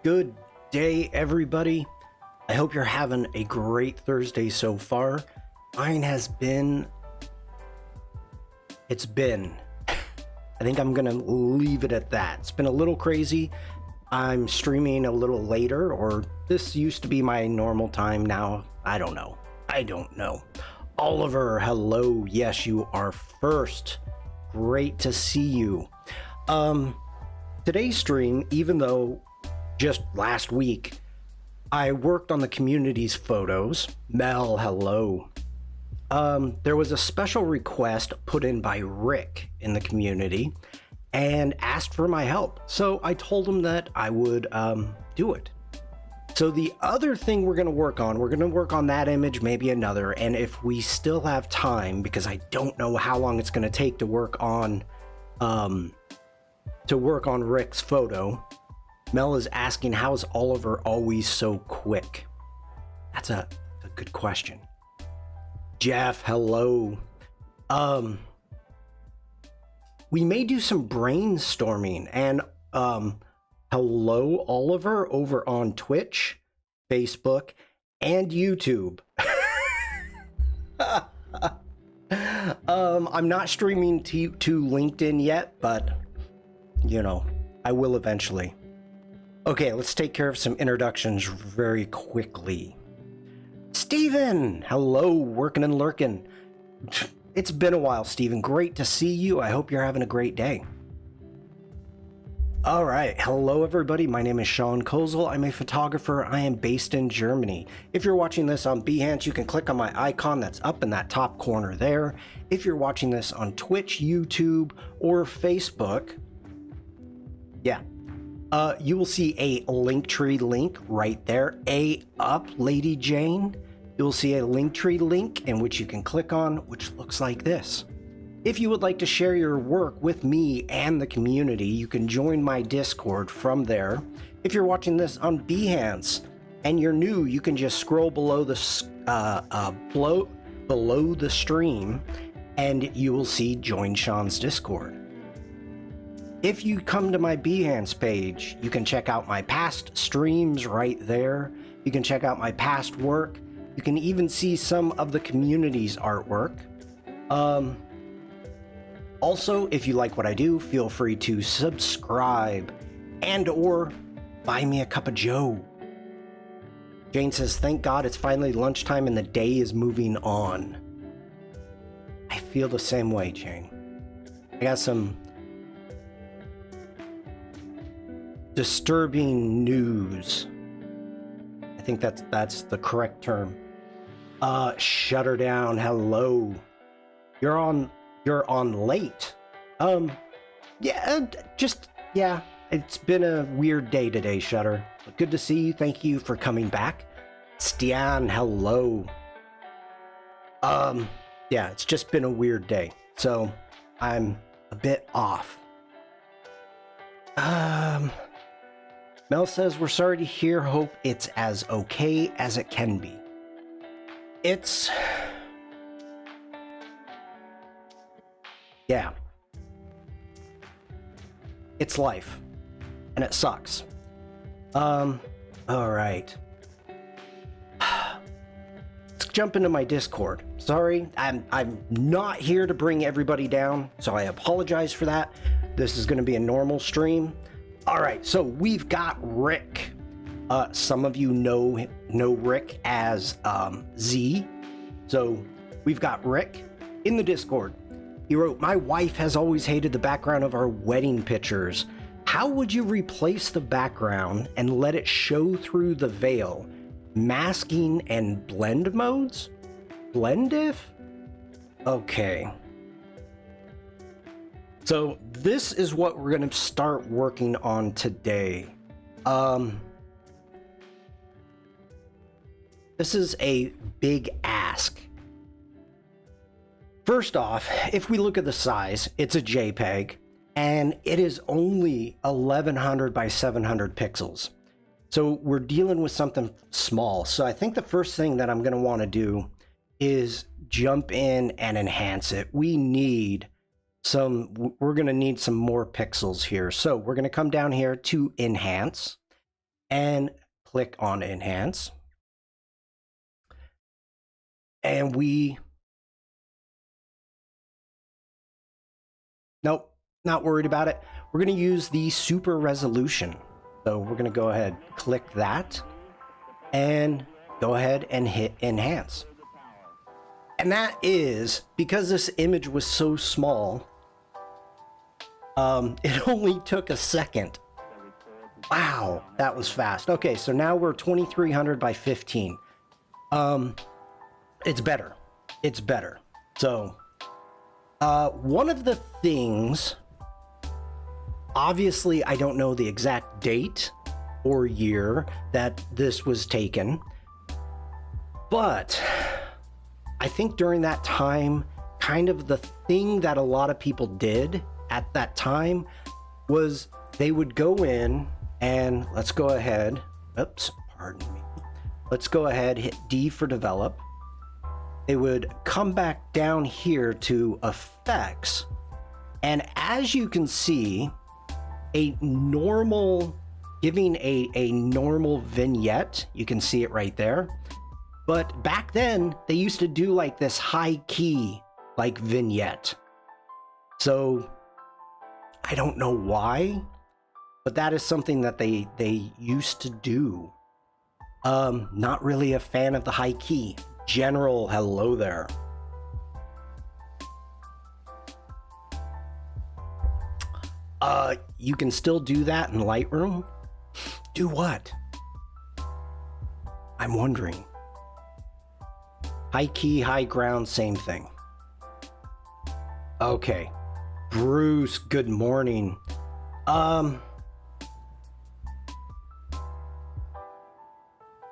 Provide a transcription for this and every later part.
Good day, everybody. I hope you're having a great Thursday so far. Mine has been... I think I'm gonna leave it at that. It's been a little crazy. I'm streaming a little later, or this used to be my normal time now. I don't know. Oliver, hello. Yes, you are first. Great to see you. Today's stream, even though just last week I worked on the community's photos. Mel, hello. There was a special request put in by Rick in the community and asked for my help. So I told him that I would do it. So the other thing we're going to work on that image, maybe another. And if we still have time, because I don't know how long it's going to take to work on Rick's photo. Mel is asking, how's Oliver always so quick? That's a good question. Jeff, hello. We may do some brainstorming, and hello, Oliver, over on Twitch, Facebook, and YouTube. I'm not streaming to LinkedIn yet, but you know, I will eventually. Okay, let's take care of some introductions very quickly. Steven, hello, working and lurking. It's been a while, Steven. Great to see you. I hope you're having a great day. All right, hello everybody. My name is Shawn Kosel. I'm a photographer. I am based in Germany. If you're watching this on Behance, you can click on my icon that's up in that top corner there. If you're watching this on Twitch, YouTube, or Facebook, yeah, you will see a Linktree link right there. Up, Lady Jane. You'll see a Linktree link in which you can click on, which looks like this. If you would like to share your work with me and the community, you can join my Discord from there. If you're watching this on Behance and you're new, you can just scroll below the below the stream, and you will see Join Shawn's Discord. If you come to my Behance page, you can check out my past streams right there. You can check out my past work. You can even see some of the community's artwork. Also, if you like what I do, feel free to subscribe and or buy me a cup of joe. Jane says, thank God it's finally lunchtime and the day is moving on. I feel the same way, Jane. I got some disturbing news. I think that's the correct term. Shutter down, hello. You're on late. Yeah, it's been a weird day today, Shutter. But good to see you. Thank you for coming back. Stian, hello. Yeah, it's just been a weird day. So I'm a bit off. Mel says, we're sorry to hear. Hope it's as okay as it can be. Yeah. It's life. And it sucks. Alright. Let's jump into my Discord. Sorry, I'm not here to bring everybody down, so I apologize for that. This is going to be a normal stream. Alright, so we've got Rick. Some of you know Rick as Z. So we've got Rick in the Discord. He wrote, my wife has always hated the background of our wedding pictures. How would you replace the background and let it show through the veil? Masking and blend modes? Blend if? Okay. So this is what we're going to start working on today. This is a big ask. First off, if we look at the size, it's a JPEG, and it is only 1100 by 700 pixels. So we're dealing with something small. So I think the first thing that I'm going to want to do is jump in and enhance it. We're going to need some more pixels here. So we're going to come down here to enhance, and click on enhance. And nope, not worried about it. We're going to use the super resolution. So we're going to go ahead, click that, and go ahead and hit enhance. And that is because this image was so small, it only took a second. Wow, that was fast. Okay, so now we're 2300 by 15. It's better. It's better. So, one of the things, obviously, I don't know the exact date or year that this was taken, but I think during that time, kind of the thing that a lot of people did at that time was they would go in and let's go ahead. Oops, pardon me. Let's go ahead, hit D for develop. They would come back down here to effects. And as you can see, a normal, giving a normal vignette, you can see it right there. But back then, they used to do like this high key, like vignette. So I don't know why, but that is something that they used to do. Not really a fan of the high key. General, hello there. You can still do that in Lightroom. Do what? I'm wondering. High key, high ground, same thing. Okay. Bruce, good morning.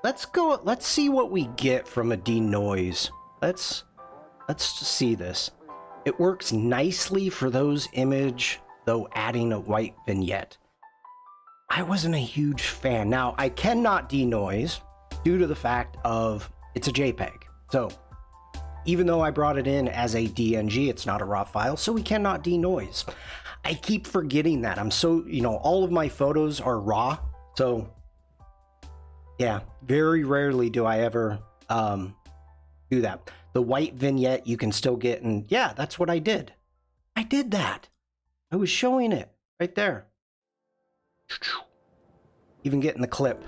Let's see what we get from a denoise. Let's see this. It works nicely for those image, though adding a white vignette. I wasn't a huge fan. Now, I cannot denoise due to the fact of it's a JPEG. So, even though I brought it in as a DNG, it's not a raw file, so we cannot denoise. I keep forgetting that. I'm so, all of my photos are raw, so yeah, very rarely do I ever do that. The white vignette you can still get, and yeah, that's what I did. I did that. I was showing it right there. Even getting the clip.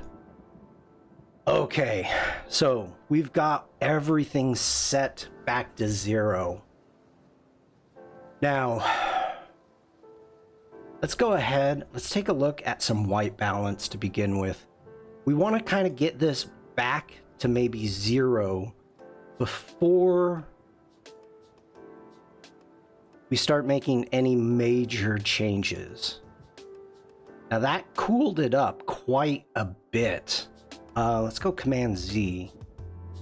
Okay, so we've got everything set back to 0. Now, let's go ahead. Let's take a look at some white balance to begin with. We want to kind of get this back to maybe 0 before we start making any major changes. Now that cooled it up quite a bit. Let's go Command Z.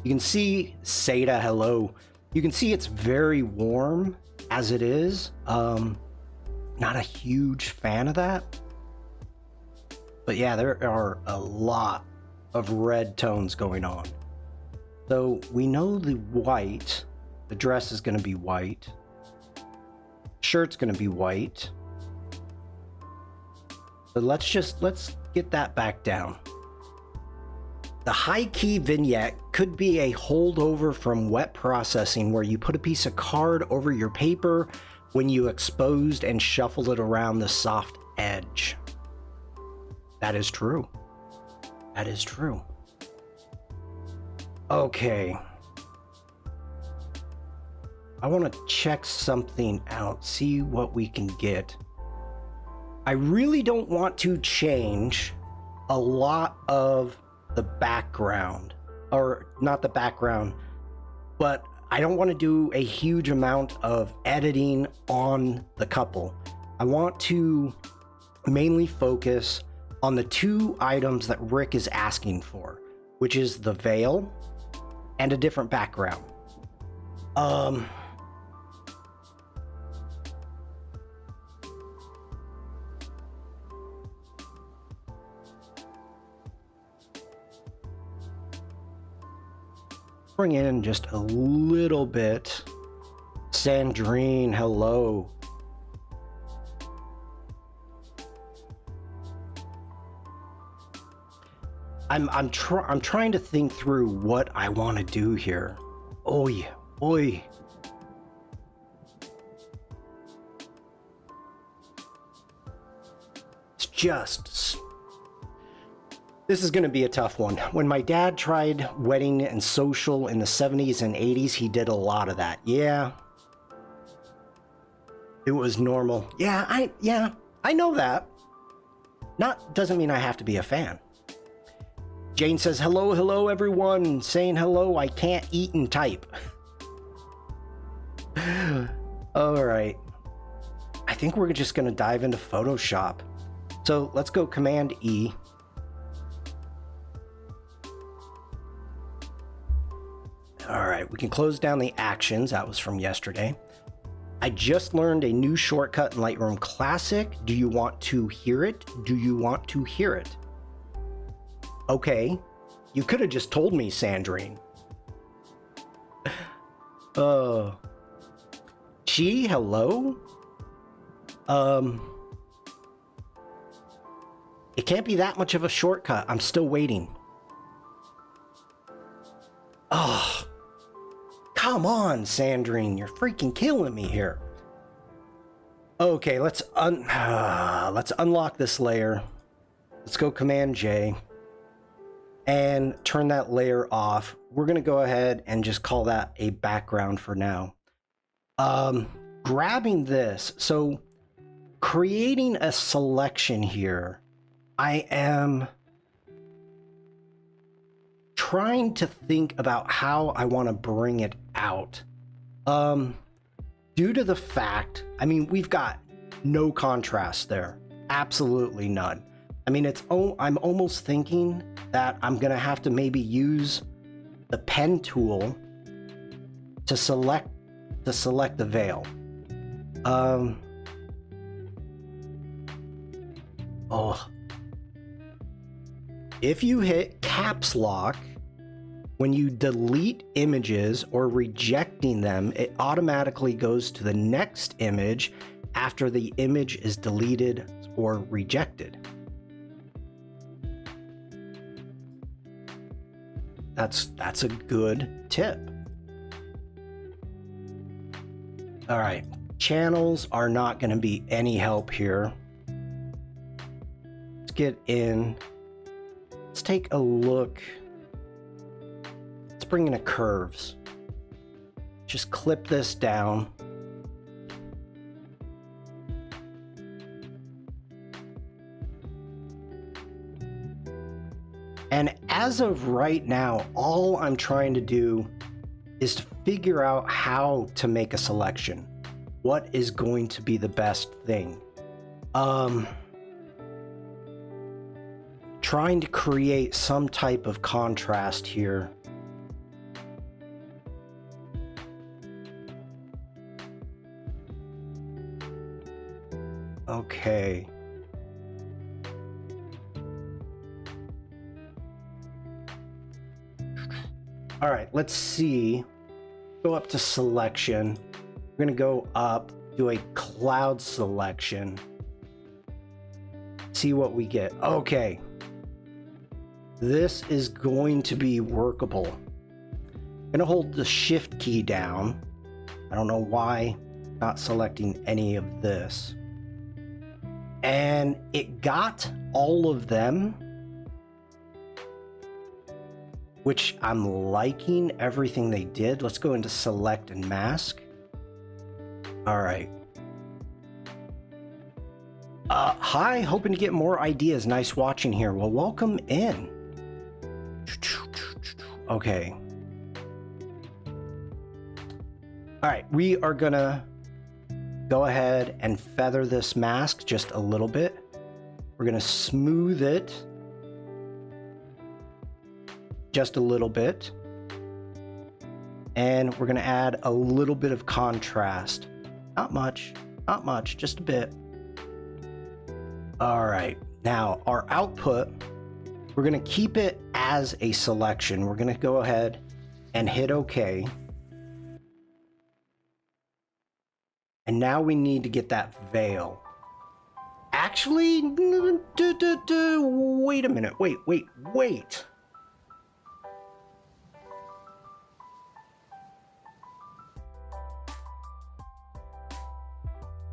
You can see Seda, hello. You can see it's very warm as it is. Not a huge fan of that. But yeah, there are a lot of red tones going on. So we know the white, the dress is going to be white. Shirt's going to be white. So let's get that back down. The high key vignette could be a holdover from wet processing where you put a piece of card over your paper when you exposed and shuffled it around the soft edge. That is true. That is true. Okay. I want to check something out, see what we can get. I really don't want to change a lot of the background, or not the background, but I don't want to do a huge amount of editing on the couple. I want to mainly focus on the 2 items that Rick is asking for, which is the veil and a different background. Bring in just a little bit. Sandrine, hello. I'm trying to think through what I want to do here. Oy, oy. This is going to be a tough one. When my dad tried wedding and social in the 70s and 80s, he did a lot of that. Yeah. It was normal. Yeah, I know that. Doesn't mean I have to be a fan. Jane says, hello, everyone. Saying hello, I can't eat and type. All right. I think we're just going to dive into Photoshop. So let's go Command E. All right, we can close down the actions. That was from yesterday. I just learned a new shortcut in Lightroom Classic. Do you want to hear it? Do you want to hear it? Okay, you could have just told me, Sandrine. Hello? It can't be that much of a shortcut. I'm still waiting. Oh, come on, Sandrine. You're freaking killing me here. Okay, let's unlock this layer. Let's go Command J and turn that layer off. We're going to go ahead and just call that a background for now. Grabbing this. So creating a selection here. I am trying to think about how I want to bring it out. Due to the fact, I mean, we've got no contrast there. Absolutely none. I mean, I'm almost thinking that I'm going to have to maybe use the pen tool to select the veil. If you hit caps lock, when you delete images or rejecting them, it automatically goes to the next image after the image is deleted or rejected. That's a good tip. All right, channels are not going to be any help here. Let's get in. Let's take a look. Let's bring in a curves. Just clip this down. And as of right now, all I'm trying to do is to figure out how to make a selection. What is going to be the best thing? Trying to create some type of contrast here. Okay. All right, let's see. Go up to selection. We're gonna go up, do a cloud selection. See what we get. Okay. This is going to be workable. I'm gonna hold the shift key down. I don't know why I'm not selecting any of this. And it got all of them, which I'm liking everything they did. Let's go into select and mask. All right. Hi, hoping to get more ideas. Nice watching here. Well, welcome in. Okay. All right, we are gonna go ahead and feather this mask just a little bit. We're gonna smooth it just a little bit. And we're gonna add a little bit of contrast. Not much, just a bit. All right, now our output, we're gonna keep it as a selection. We're gonna go ahead and hit OK. And now we need to get that veil. actually, wait a minute. Wait.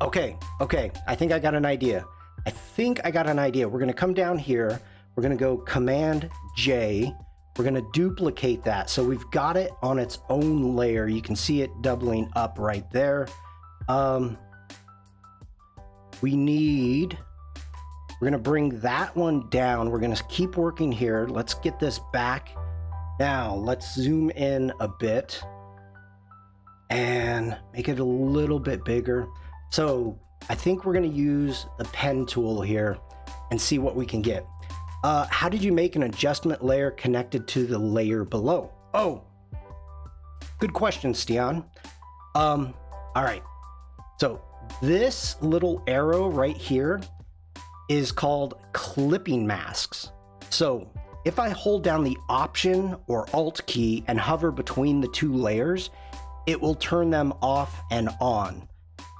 Okay. I think I got an idea. We're going to come down here. We're going to go Command J. We're going to duplicate that. So we've got it on its own layer. You can see it doubling up right there. We're going to bring that one down. We're going to keep working here. Let's get this back. Now let's zoom in a bit and make it a little bit bigger. So I think we're going to use the pen tool here and see what we can get. How did you make an adjustment layer connected to the layer below? Oh, good question, Stian. All right. So this little arrow right here is called clipping masks. So if I hold down the Option or Alt key and hover between the two layers, it will turn them off and on.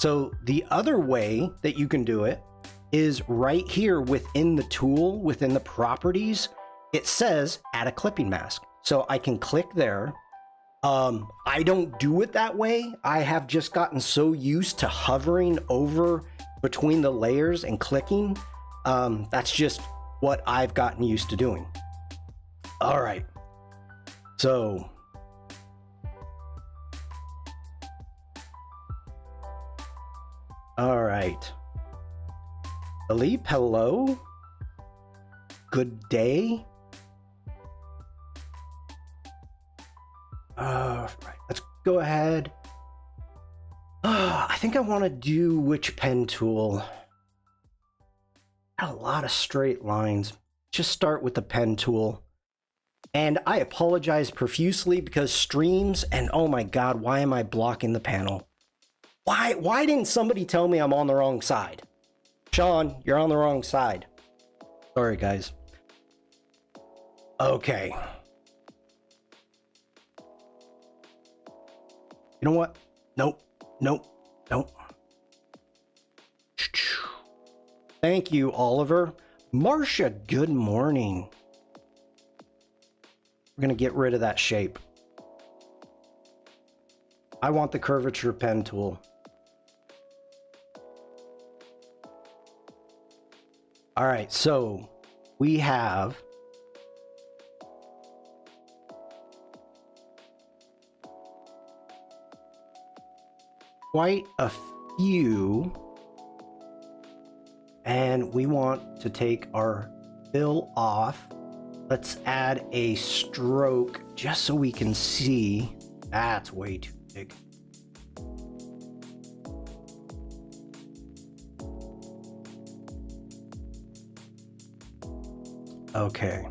So the other way that you can do it is right here within the tool, within the properties, it says add a clipping mask. So I can click there. I don't do it that way. I have just gotten so used to hovering over between the layers and clicking. That's just what I've gotten used to doing. All right. So all right. Philippe, hello. Good day. Right, let's go ahead. I think I want to do which pen tool? Got a lot of straight lines. Just start with the pen tool. And I apologize profusely because streams and oh my God, why am I blocking the panel? Why didn't somebody tell me I'm on the wrong side? Shawn, you're on the wrong side. Sorry, guys. Okay. You know what? Nope. Thank you, Oliver. Marcia, good morning. We're going to get rid of that shape. I want the curvature pen tool. All right, so we have quite a few, and we want to take our fill off. Let's add a stroke just so we can see. That's way too big. Okay.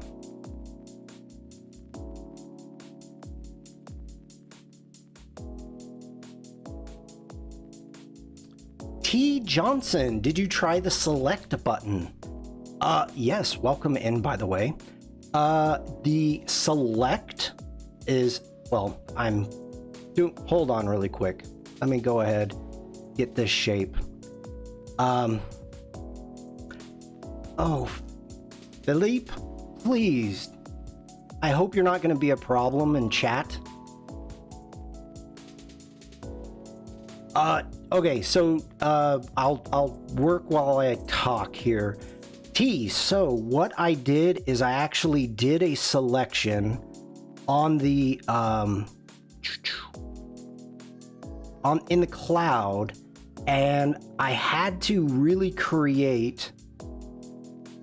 T. Johnson, did you try the select button? Yes, welcome in, by the way. The select is, well, hold on really quick. Let me go ahead, get this shape. Oh, Philippe, please. I hope you're not going to be a problem in chat. Okay, so I'll work while I talk here. T, so what I did is I actually did a selection on the in the cloud, and I had to really create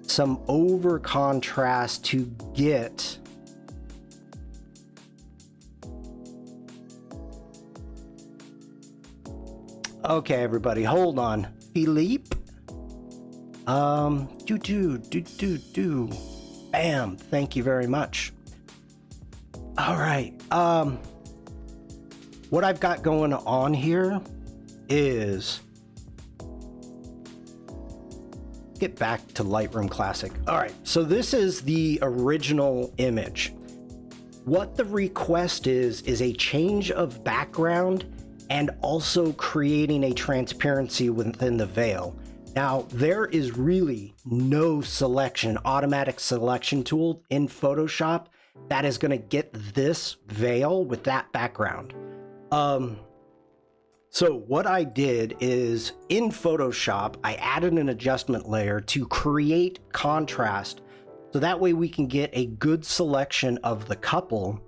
some over contrast to get okay, everybody, hold on. Philippe. Bam. Thank you very much. All right. What I've got going on here is get back to Lightroom Classic. All right. So this is the original image. What the request is a change of background and also creating a transparency within the veil. Now, there is really no selection, automatic selection tool in Photoshop that is going to get this veil with that background. So what I did is in Photoshop, I added an adjustment layer to create contrast. So that way we can get a good selection of the couple.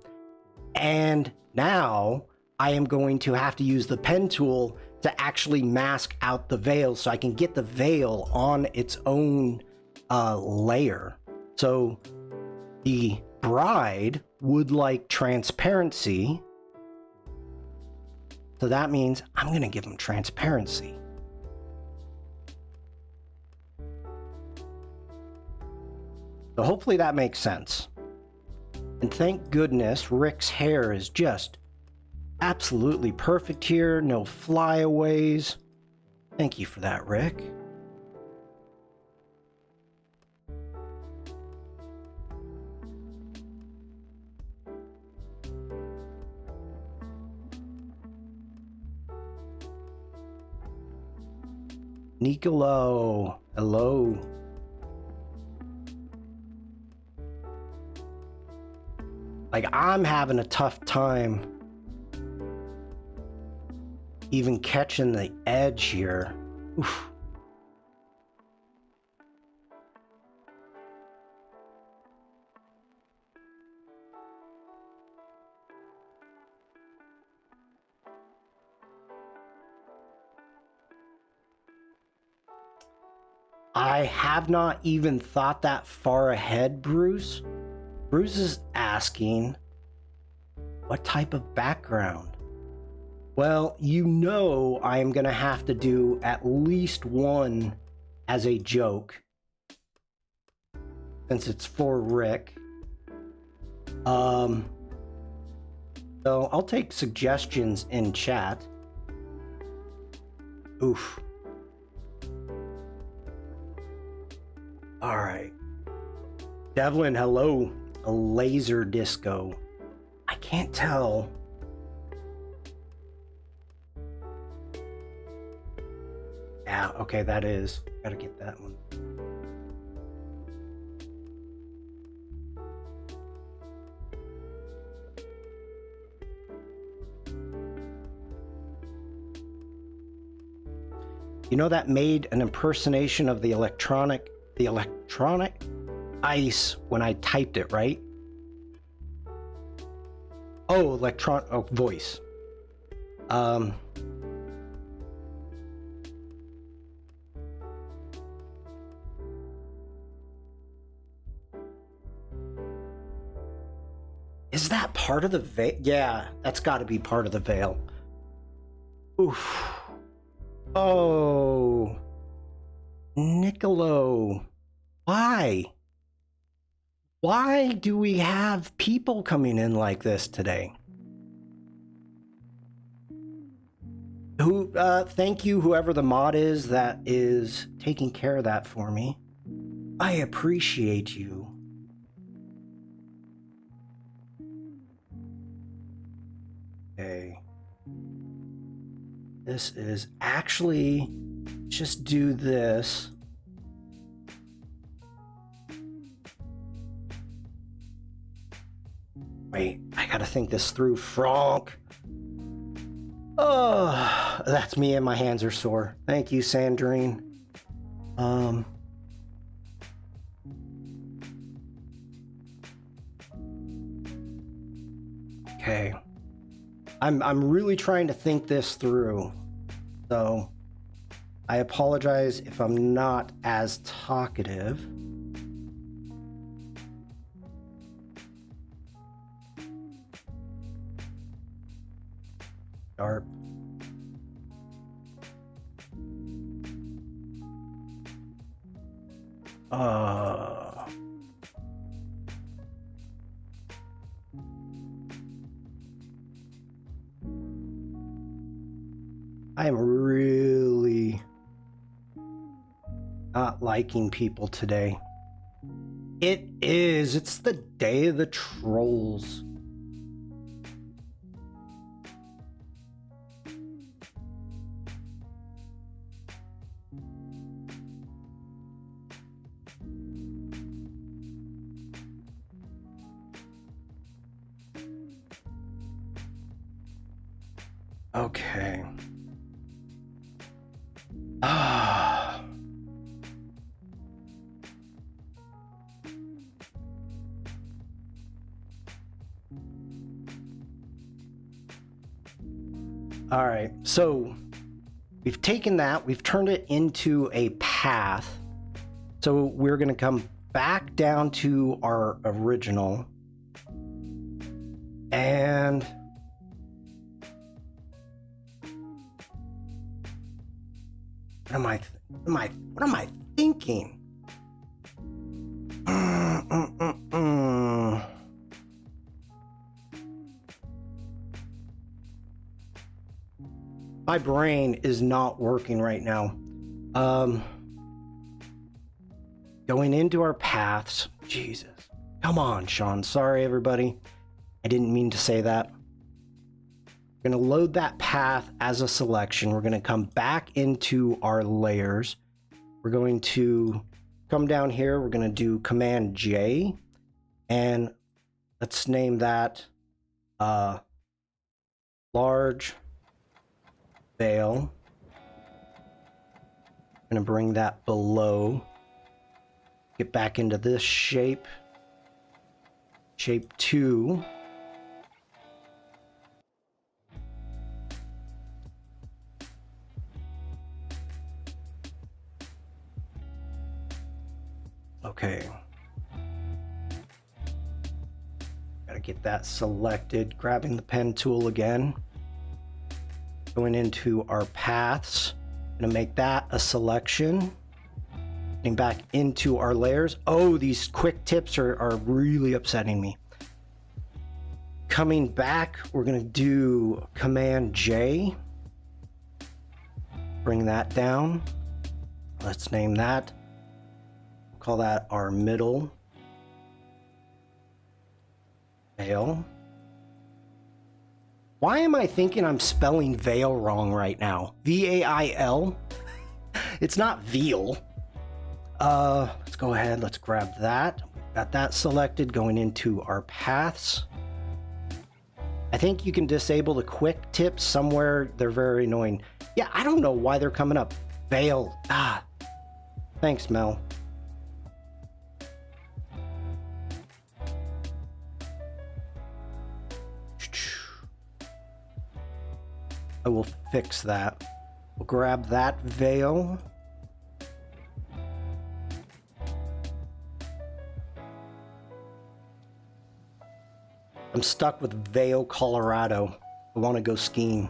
And now I am going to have to use the pen tool to actually mask out the veil so I can get the veil on its own layer. So the bride would like transparency. So that means I'm going to give them transparency. So hopefully that makes sense. And thank goodness Rick's hair is just absolutely perfect here. No flyaways. Thank you for that, Rick. Nicolo, hello. Like, I'm having a tough time even catching the edge here. Oof. I have not even thought that far ahead, Bruce. Bruce is asking, what type of background? Well, you know I am going to have to do at least one as a joke, since it's for Rick. So I'll take suggestions in chat. Oof. All right. Devlin, hello. A laser disco. I can't tell. Yeah, okay, that is. Gotta get that one. You know, that made an impersonation of the electronic ice when I typed it, right? Oh, voice. Is that part of the veil? Yeah, that's got to be part of the veil. Oof. Oh, Nicolo. Why? Why do we have people coming in like this today? Thank you, whoever the mod is that is taking care of that for me. I appreciate you. Okay. This is actually, just do this. Wait, I gotta think this through, Frank. Oh, that's me and my hands are sore. Thank you, Sandrine. Okay. I'm really trying to think this through. So I apologize if I'm not as talkative. Sharp. I am really not liking people today. It is. It's the day of the trolls. Okay. Ah. All right, so we've taken that, we've turned it into a path. So we're going to come back down to our original. And what am I thinking? My brain is not working right now. Going into our paths. Jesus. Come on, Shawn. Sorry, everybody. I didn't mean to say that. We're going to load that path as a selection. We're going to come back into our layers. We're going to come down here. We're going to do Command J. And let's name that large veil. I'm going to bring that below. Get back into this shape. Shape 2. Okay. Gotta get that selected. Grabbing the pen tool again. Going into our paths. Gonna make that a selection. Getting back into our layers. Oh, these quick tips are really upsetting me. Coming back, we're gonna do Command J. Bring that down. Let's name that. Call that our middle veil. Why am I thinking I'm spelling veil wrong right now? V-A-I-L? It's not veal. Let's go ahead. Let's grab that. Got that selected. Going into our paths. I think you can disable the quick tips somewhere. They're very annoying. Yeah, I don't know why they're coming up. Veil. Ah. Thanks, Mel. I will fix that. We'll grab that veil. I'm stuck with Vail, Colorado. I want to go skiing.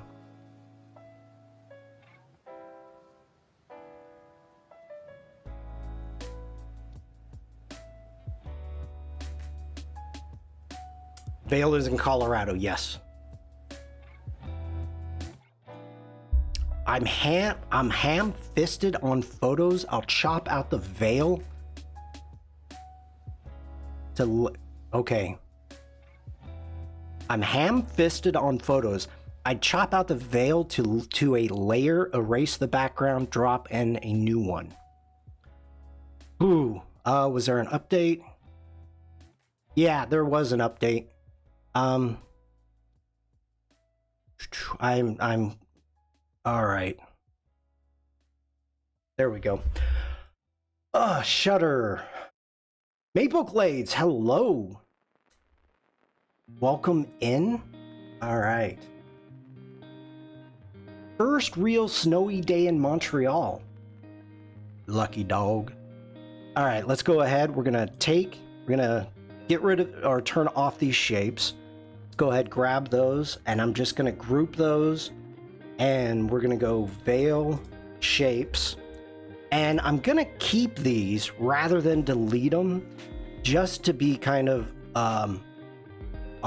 Vail is in Colorado, yes. I'm ham-fisted on photos. I'll chop out the veil to... Okay. I'm ham-fisted on photos. I'd chop out the veil to a layer, erase the background, drop in a new one. Ooh, was there an update? Yeah, there was an update. I'm all right. There we go. Shutter. Maple Glades, hello. Welcome in. All right. First real snowy day in Montreal. Lucky dog. All right, let's go ahead. We're gonna get rid of or turn off these shapes. Let's go ahead, grab those, and I'm just gonna group those, and we're gonna go veil shapes, and I'm gonna keep these rather than delete them, just to be kind of on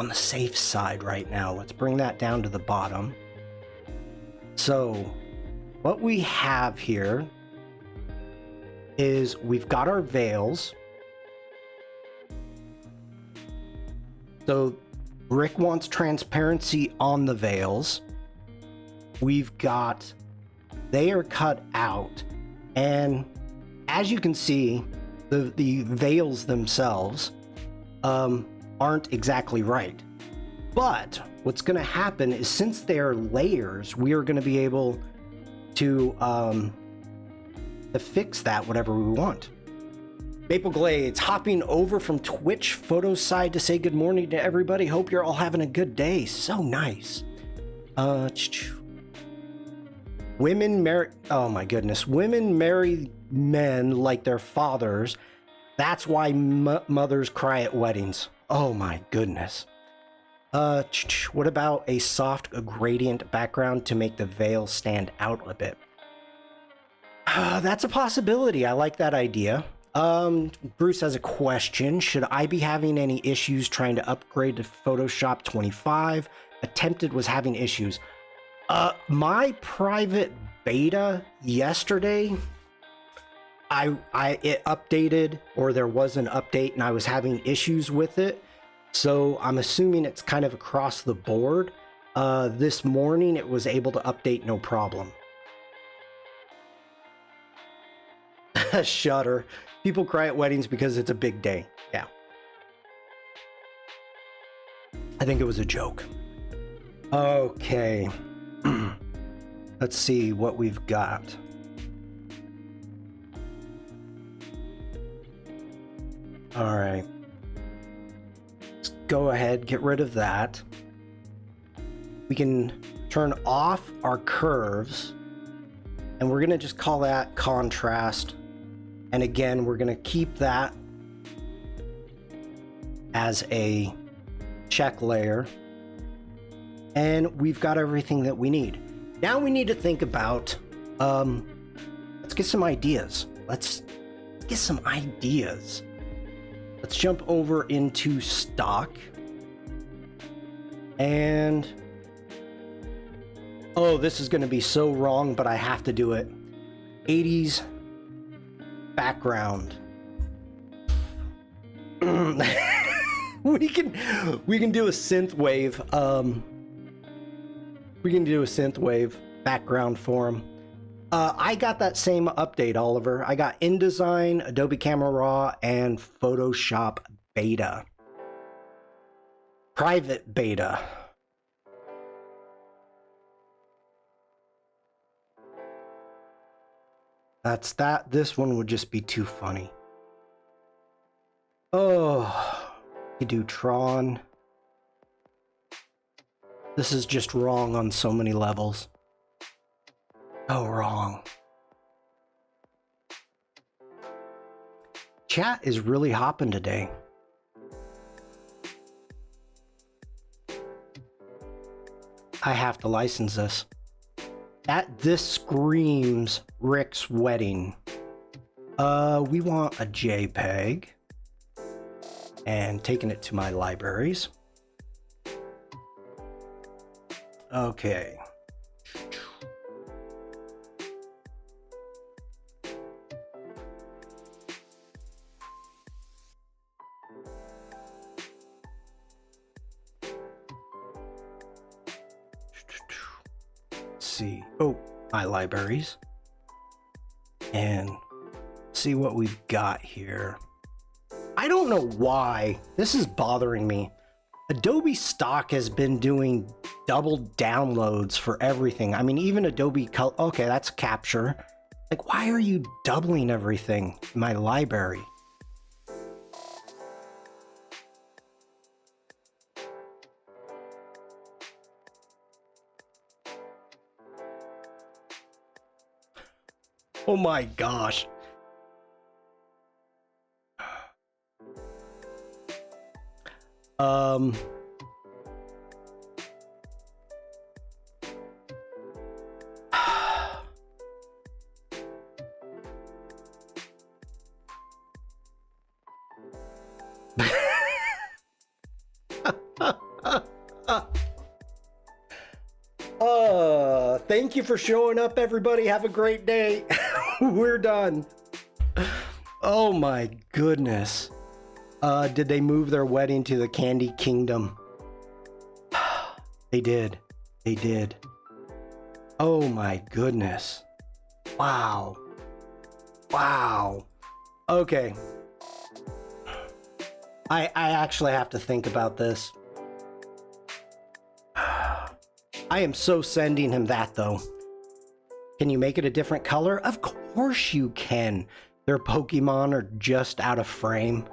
the safe side right now. Let's bring that down to the bottom. So what we have here is we've got our veils. So Rick wants transparency on the veils. They are cut out, and as you can see, the veils themselves aren't exactly right. But what's going to happen is, since they are layers, we are going to be able to fix that whatever we want. Maple Glades hopping over from Twitch photos side to say good morning to everybody. Hope you're all having a good day. So nice. Women marry, oh my goodness, women marry men like their fathers. That's why mothers cry at weddings. Oh my goodness. What about a soft gradient background to make the veil stand out a bit? That's a possibility. I like that idea. Bruce has a question. Should I be having any issues trying to upgrade to Photoshop 25? Attempted was having issues. My private beta yesterday, it updated, or there was an update and I was having issues with it. So I'm assuming it's kind of across the board. This morning it was able to update no problem. Shudder. People cry at weddings because it's a big day. Yeah. I think it was a joke. Okay. Let's see what we've got. All right. Let's go ahead, get rid of that. We can turn off our curves, and we're going to just call that contrast. And again, we're going to keep that as a check layer. And we've got everything that we need. Now we need to think about, let's get some ideas. Let's get some ideas. Let's jump over into stock. And, oh, this is going to be so wrong, but I have to do it. 80s background. we can do a synth wave. We can do a synth wave background for him. I got that same update, Oliver. I got InDesign, Adobe Camera Raw, and Photoshop Beta. Private beta. That's that. This one would just be too funny. Oh, you do Tron. This is just wrong on so many levels. Oh, wrong. Chat is really hopping today. I have to license this. This screams Rick's wedding. We want a JPEG. And taking it to my libraries. Okay. Let's see. Oh, my libraries. And see what we've got here. I don't know why this is bothering me. Adobe stock has been doing double downloads for everything. I mean, even Adobe Color. Okay, that's capture. Like, why are you doubling everything in my library? Oh my gosh. Thank you for showing up, everybody. Have a great day. We're done. Oh my goodness. Did they move their wedding to the Candy Kingdom? They did. They did. Oh my goodness. Wow. Wow. Okay. I actually have to think about this. I am so sending him that, though. Can you make it a different color? Of course you can. Their Pokemon are just out of frame.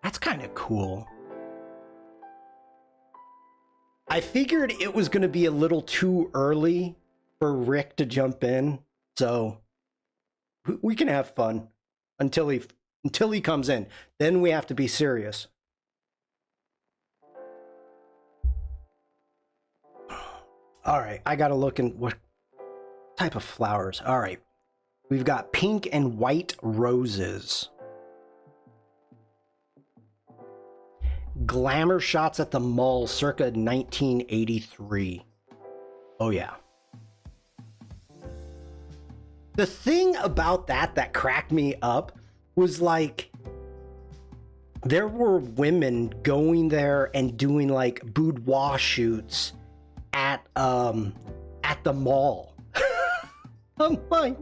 That's kind of cool. I figured it was going to be a little too early for Rick to jump in, so we can have fun until he comes in. Then we have to be serious. All right, I gotta look in what type of flowers. All right, we've got pink and white roses. Glamour shots at the mall circa 1983. Oh yeah. The thing about that cracked me up was like there were women going there and doing like boudoir shoots at the mall. I'm like,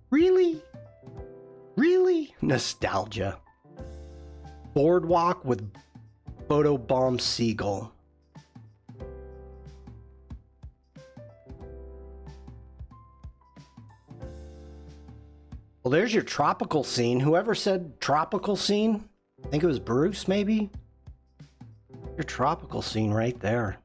really? Really? Nostalgia. Boardwalk with photobomb seagull. Well, there's your tropical scene. Whoever said tropical scene? I think it was Bruce, maybe? Your tropical scene right there.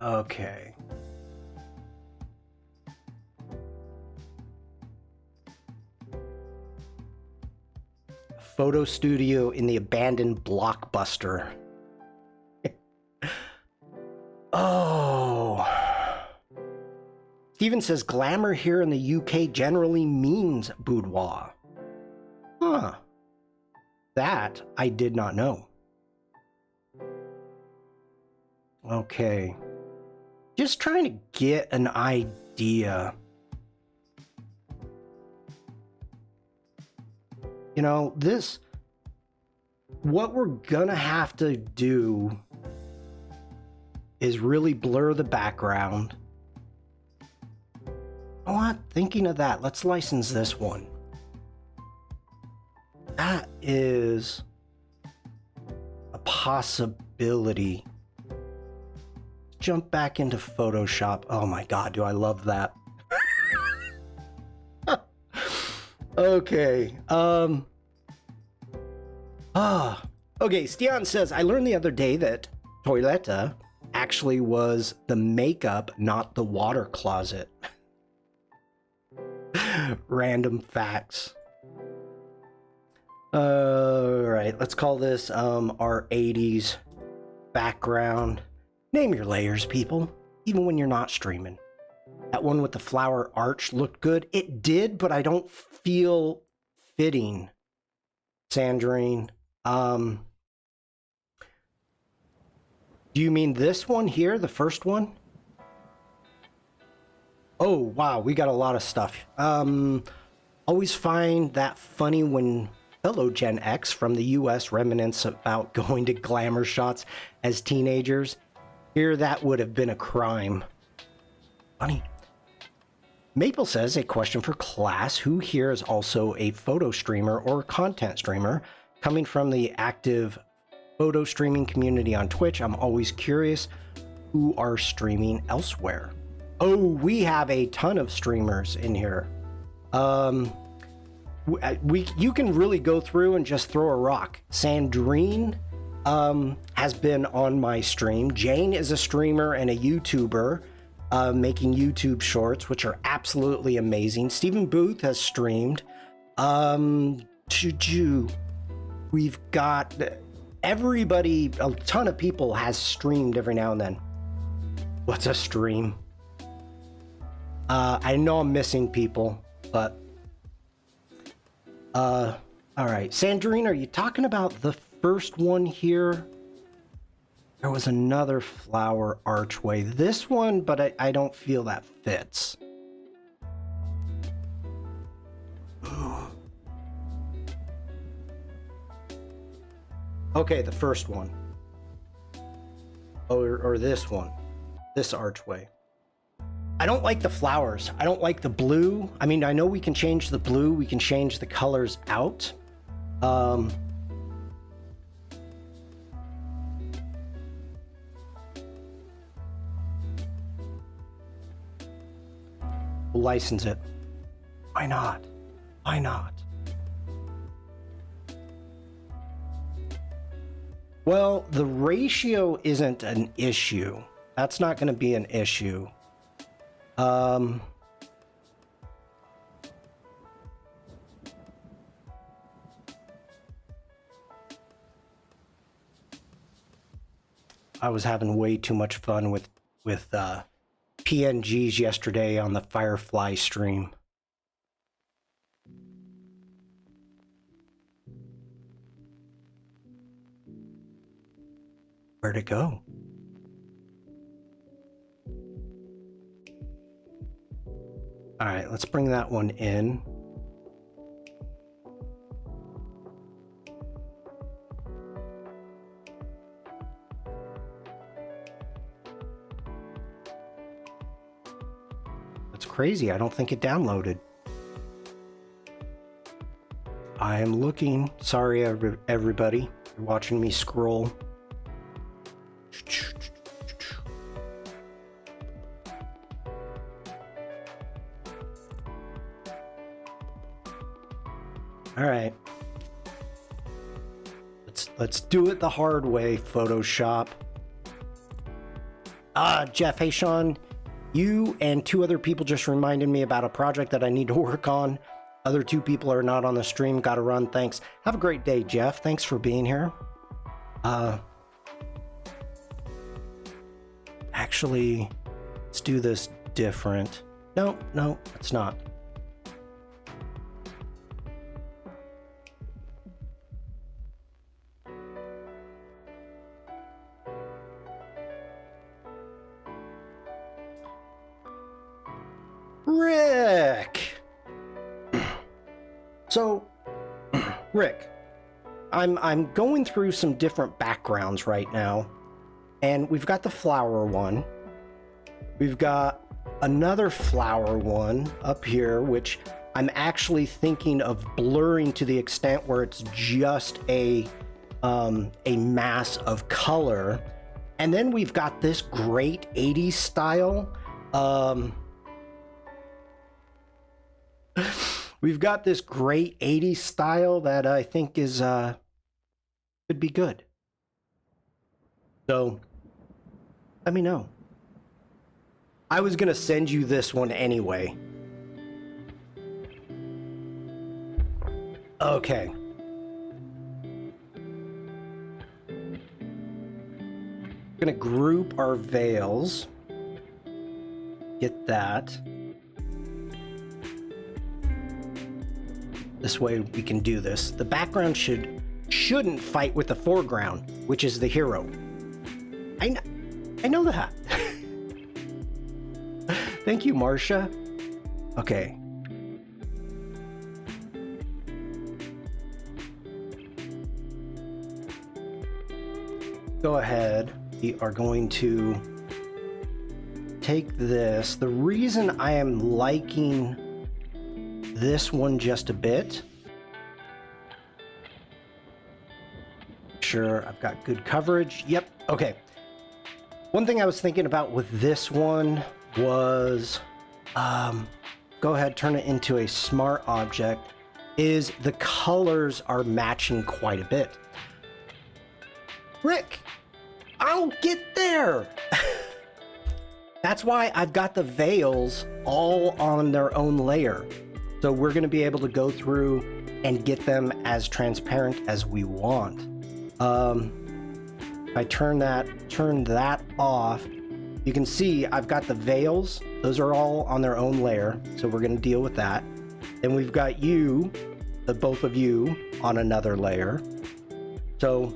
Okay. Photo studio in the abandoned Blockbuster. Oh. Steven says glamour here in the UK generally means boudoir. Huh. That I did not know. Okay. Just trying to get an idea. You know, what we're gonna have to do is really blur the background. Oh, what? Thinking of that, let's license this one. That is a possibility. Jump back into Photoshop. Oh my God, do I love that. Okay. Okay, Stian says, I learned the other day that Toiletta actually was the makeup, not the water closet. Random facts. Alright, let's call this our 80s background. Name your layers, people, even when you're not streaming. That one with the flower arch looked good. It did, but I don't feel fitting. Sandrine. Do you mean this one here, the first one? Oh, wow, we got a lot of stuff. Always find that funny when fellow Gen X from the US reminisce about going to glamour shots as teenagers. Here, that would have been a crime. Funny. Maple says, a question for class. Who here is also a photo streamer or content streamer? Coming from the active photo streaming community on Twitch, I'm always curious who are streaming elsewhere. Oh, we have a ton of streamers in here. You can really go through and just throw a rock. Sandrine has been on my stream. Jane is a streamer and a YouTuber. Making YouTube shorts, which are absolutely amazing. Stephen Booth has streamed. We've got everybody, a ton of people has streamed every now and then. What's a stream? I know I'm missing people, but all right. Sandrine, are you talking about the first one here? There was another flower archway. This one, but I don't feel that fits. Okay, the first one. Or this one. This archway. I don't like the flowers. I don't like the blue. I mean, I know we can change the blue. We can change the colors out. We'll license it. Why not? Why not? Well, the ratio isn't an issue. That's not going to be an issue. I was having way too much fun with PNGs yesterday on the Firefly stream. Where'd it go? All right, let's bring that one in. That's crazy. I don't think it downloaded. I am looking. Sorry, everybody. You're watching me scroll. All right. Let's do it the hard way, Photoshop. Jeff, hey Shawn, you and 2 other people just reminded me about a project that I need to work on. Other 2 people are not on the stream. Gotta run. Thanks. Have a great day, Jeff. Thanks for being here. Actually, let's do this different. No, it's not. Rick! So, Rick, I'm going through some different backgrounds right now, and we've got the flower one. We've got another flower one up here, which I'm actually thinking of blurring to the extent where it's just a mass of color. And then we've got this great 80s style. We've got this great 80s style that I think is could be good. So let me know. I was gonna send you this one anyway. Okay. I'm gonna group our veils. Get that. This way we can do this. The background shouldn't fight with the foreground, which is the hero. I know that. Thank you, Marcia. Okay. Go ahead. We are going to take this. The reason I am liking this one just a bit. Sure, I've got good coverage. Yep, okay. One thing I was thinking about with this one was, go ahead, turn it into a smart object, is the colors are matching quite a bit. Rick, I'll get there. That's why I've got the veils all on their own layer. So we're going to be able to go through and get them as transparent as we want. If I turn that off, you can see I've got the veils. Those are all on their own layer. So we're going to deal with that. Then we've got you, the both of you, on another layer. So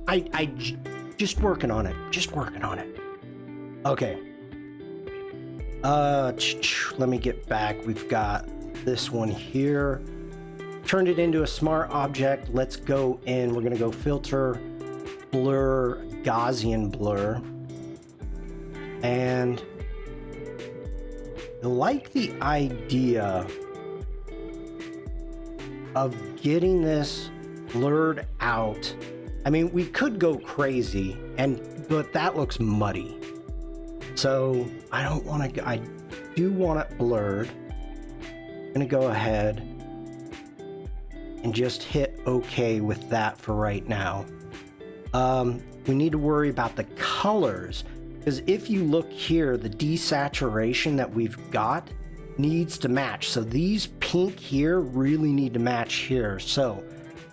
I just working on it. Just working on it. Okay. Let me get back. We've got this one here. Turned it into a smart object. Let's go in. We're going to go filter, blur, Gaussian blur. And I like the idea of getting this blurred out. I mean, we could go crazy, but that looks muddy. So I don't want to, I do want it blurred. I'm gonna go ahead and just hit OK with that for right now. We need to worry about the colors, because if you look here, the desaturation that we've got needs to match. So these pink here really need to match here. So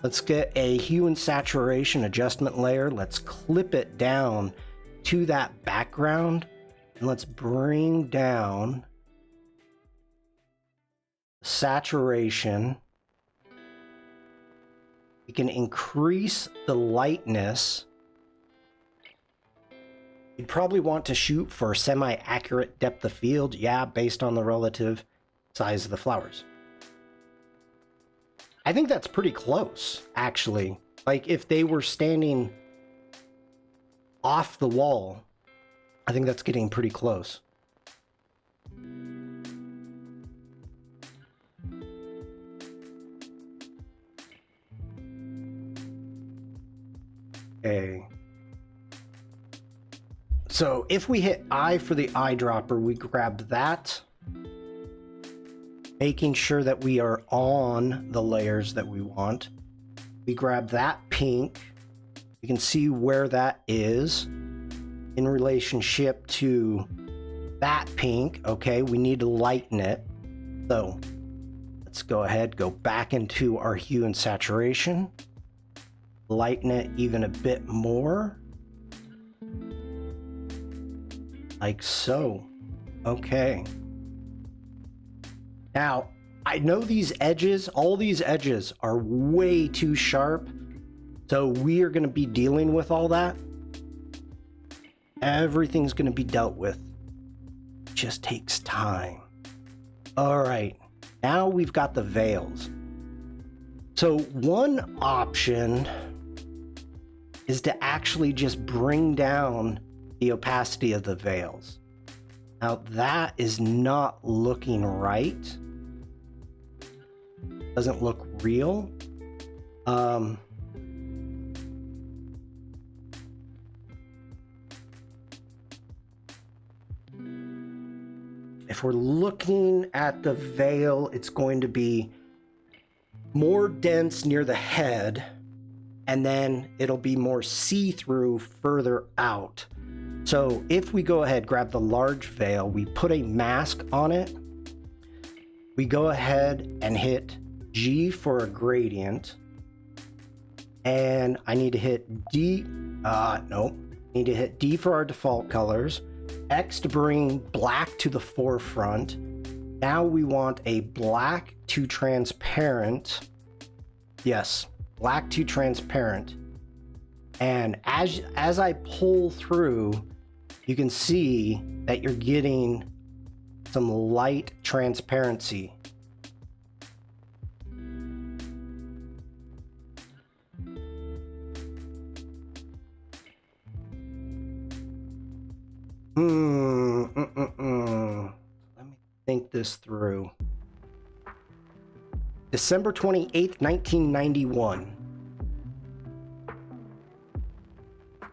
let's get a hue and saturation adjustment layer. Let's clip it down to that background, and let's bring down saturation. We can increase the lightness. You'd probably want to shoot for semi-accurate depth of field, yeah, based on the relative size of the flowers. I think that's pretty close, actually. Like, if they were standing off the wall, I think that's getting pretty close. Okay. So if we hit I for the eyedropper, we grab that, making sure that we are on the layers that we want. We grab that pink. You can see where that is in relationship to that pink. Okay, we need to lighten it. So let's go ahead, go back into our hue and saturation, lighten it even a bit more. Like so. Okay. Now, I know these edges, all these edges are way too sharp, so we are going to be dealing with all that. Everything's going to be dealt with. It just takes time. All right, now we've got the veils. So one option is to actually just bring down the opacity of the veils. Now that is not looking right. Doesn't look real. If we're looking at the veil, it's going to be more dense near the head, and then it'll be more see-through further out. So if we go ahead, grab the large veil, we put a mask on it, we go ahead and hit G for a gradient, and I need to hit D, need to hit D for our default colors, X to bring black to the forefront. Now we want a black to transparent, yes, black to transparent. And as I pull through, you can see that you're getting some light transparency. Let me think this through. December 28th, 1991.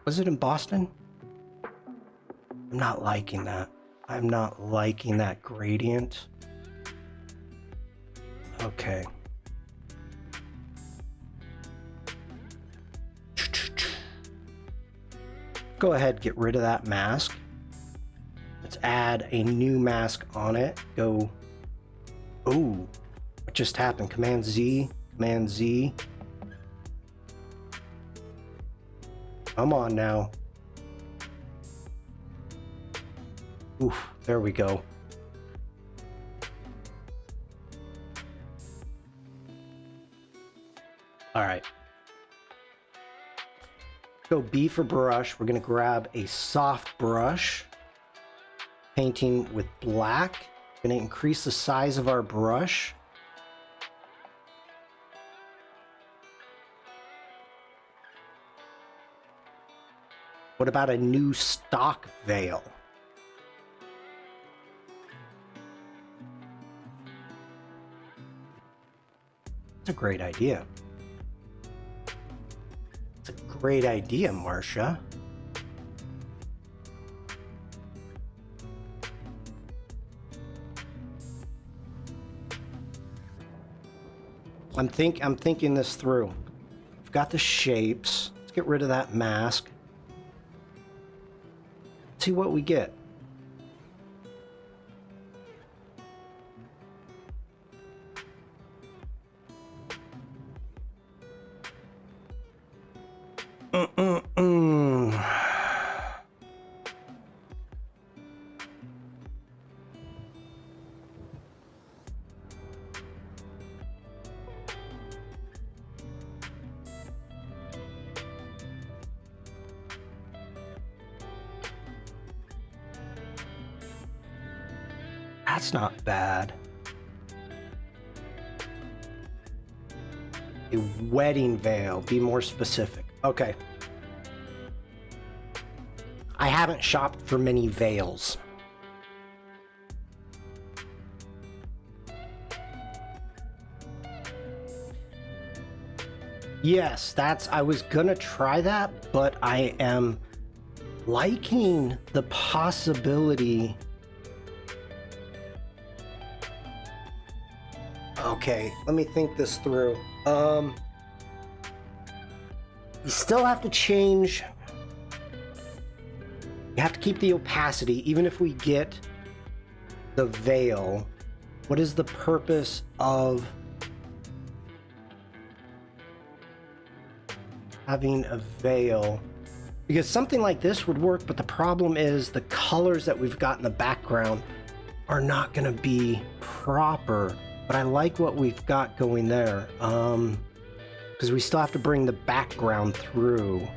Was it in Boston? I'm not liking that. I'm not liking that gradient. Okay. Go ahead, get rid of that mask. Let's add a new mask on it. Go. Oh, what just happened? Command Z, Command Z. Come on now. Oof, there we go. All right. Go B for brush. We're going to grab a soft brush. Painting with black. Going to increase the size of our brush. What about a new stock veil? That's a great idea. It's a great idea, Marcia. I'm thinking this through. We've got the shapes. Let's get rid of that mask. See what we get. That's not bad. A wedding veil. Be more specific. Okay. I haven't shopped for many veils. Yes, I was gonna try that, but I am liking the possibility. Okay, let me think this through. You still have to change. You have to keep the opacity, even if we get the veil. What is the purpose of having a veil? Because something like this would work, but the problem is the colors that we've got in the background are not going to be proper. But I like what we've got going there, because we still have to bring the background through.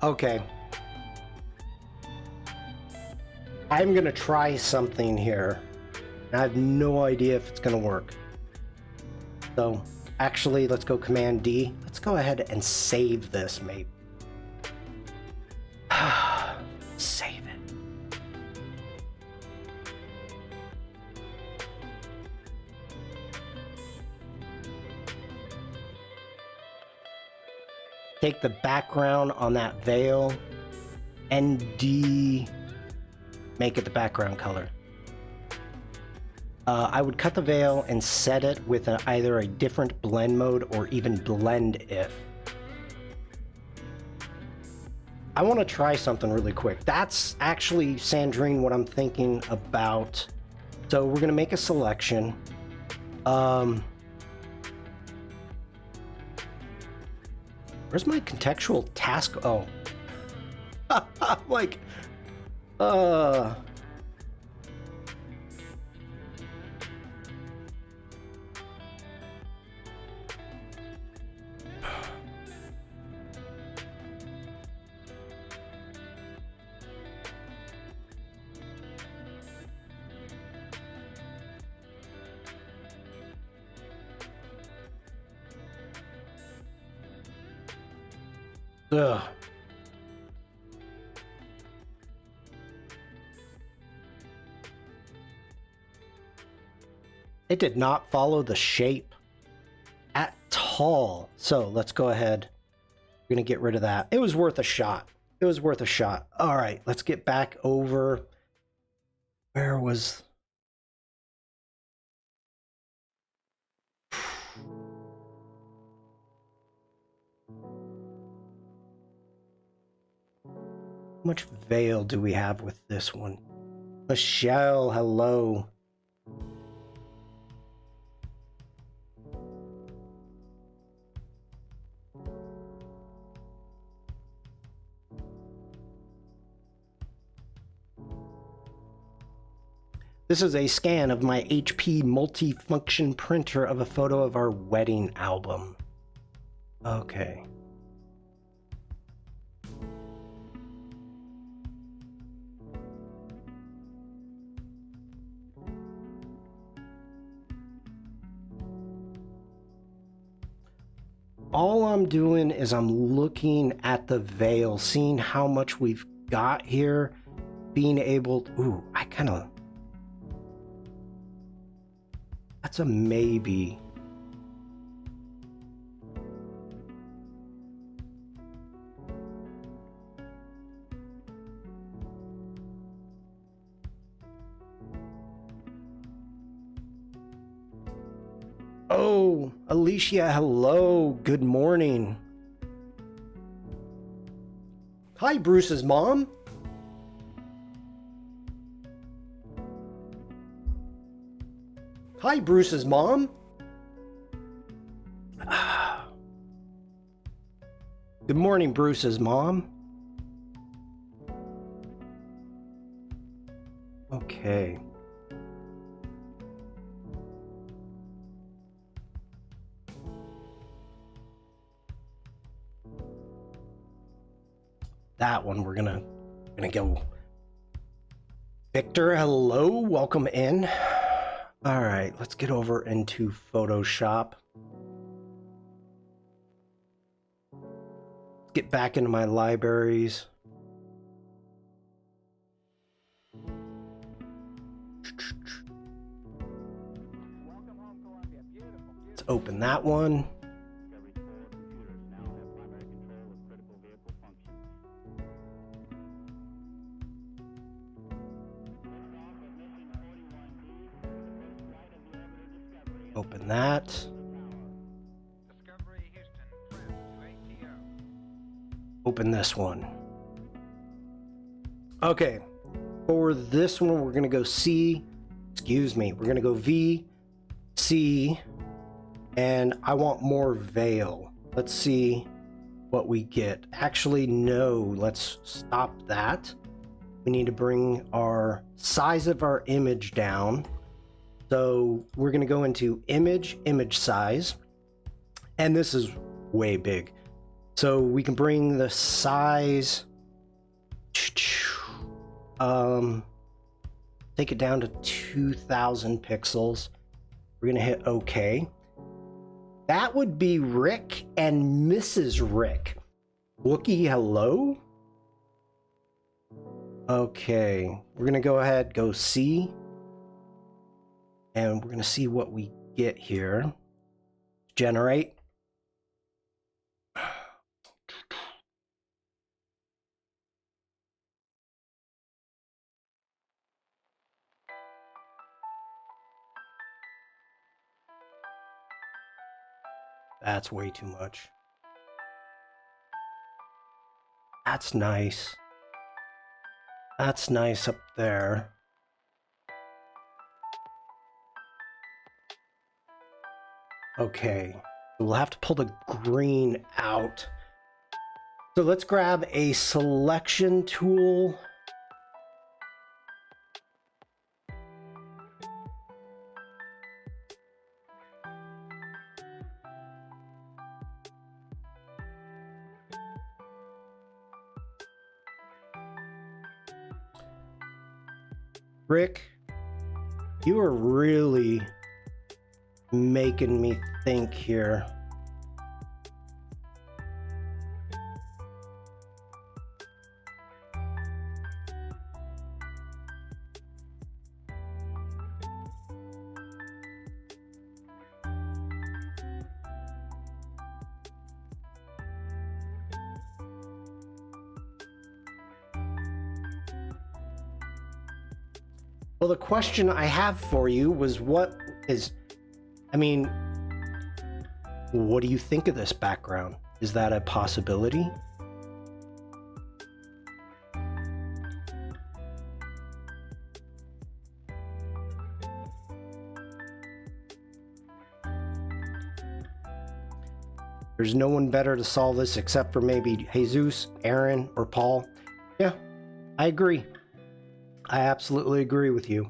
Okay. I'm gonna try something here. I have no idea if it's gonna work. So, actually, let's go Command D. Let's go ahead and save this, maybe. Save it. Take the background on that veil, ND, make it the background color. I would cut the veil and set it with either a different blend mode or even blend if. I want to try something really quick. That's actually, Sandrine, what I'm thinking about. So we're going to make a selection. Where's my contextual task? Oh. Like, ugh. It did not follow the shape at all. So let's go ahead. We're going to get rid of that. It was worth a shot. It was worth a shot. All right, let's get back over. Where was... How much veil do we have with this one? Michelle, hello. This is a scan of my HP multifunction printer of a photo of our wedding album. Okay. All I'm doing is I'm looking at the veil, seeing how much we've got here, being able... Ooh, I kind of... That's a maybe. Oh, Alicia, hello. Good morning. Hi, Bruce's mom. Hi, Bruce's mom. Good morning, Bruce's mom. Okay. That one we're gonna go. Victor, hello, welcome in. All right, let's get over into Photoshop. Let's get back into my libraries. Let's open that one. Open that. Open this one. Okay, for this one, we're gonna go C, excuse me, we're gonna go V, C, and I want more veil. Let's see what we get. Actually, no, let's stop that. We need to bring our size of our image down. So we're going to go into image size, and this is way big. So we can bring the size, take it down to 2000 pixels. We're going to hit OK. That would be Rick and Mrs. Rick. Wookie, hello. Okay, we're going to go ahead, go C. And we're going to see what we get here. Generate. That's way too much. That's nice. That's nice up there. Okay, we'll have to pull the green out. So let's grab a selection tool. Rick, you are really making me think here. Well, the question I have for you was what do you think of this background? Is that a possibility? There's no one better to solve this except for maybe Jesus, Aaron, or Paul. Yeah, I agree. I absolutely agree with you.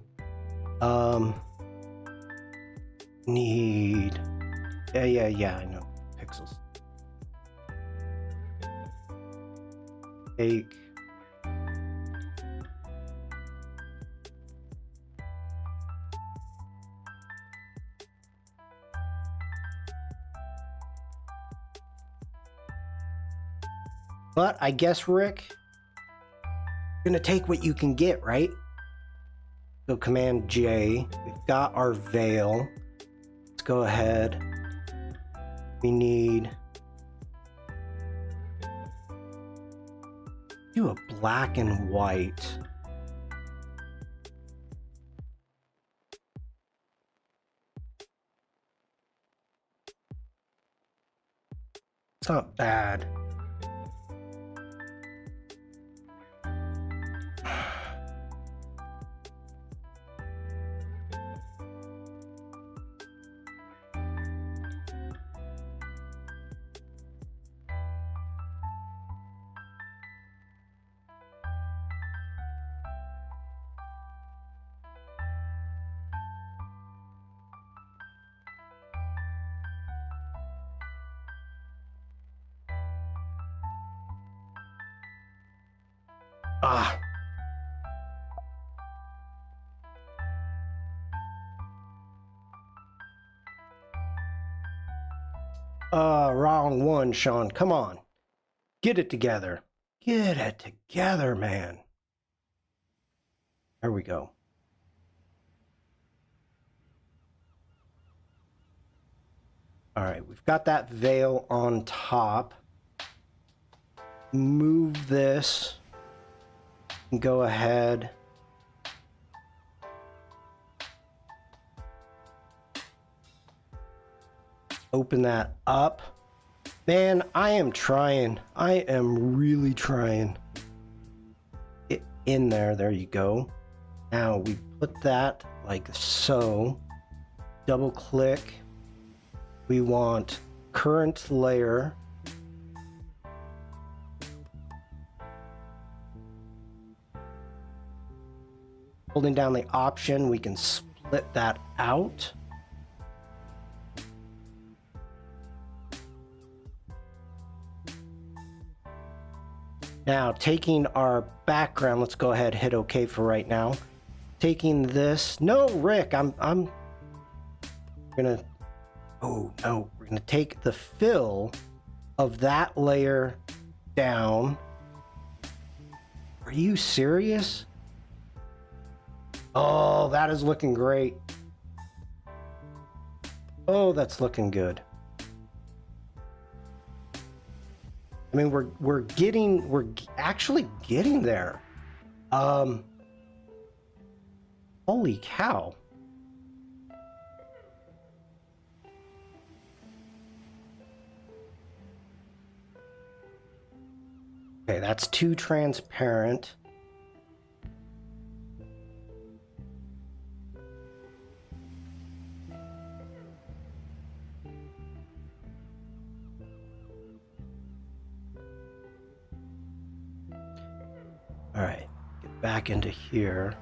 Need... Yeah, I know. Pixels. Take... But I guess, Rick, you're gonna take what you can get, right? So Command J, we've got our veil. Let's go ahead. We need... do a black and white. It's not bad. Ah. Wrong one, Shawn. Come on. Get it together. Get it together, man. There we go. All right, we've got that veil on top. Move this and go ahead. Open that up. Man, I am trying. I am really trying. It in there. There you go. Now we put that like so. Double click. We want current layer. Holding down the option, we can split that out. Now, taking our background, let's go ahead and hit OK for right now. Taking this, no, Rick, I'm gonna, oh no, we're gonna take the fill of that layer down. Are you serious? Oh, that is looking great. Oh, that's looking good. I mean, we're actually getting there. Holy cow. Okay, that's too transparent. All right, get back into here.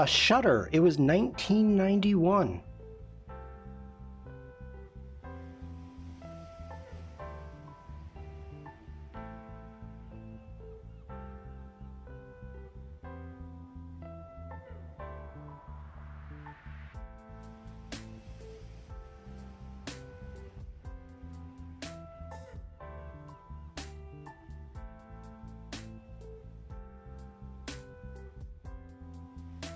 Shutter, it was 1991.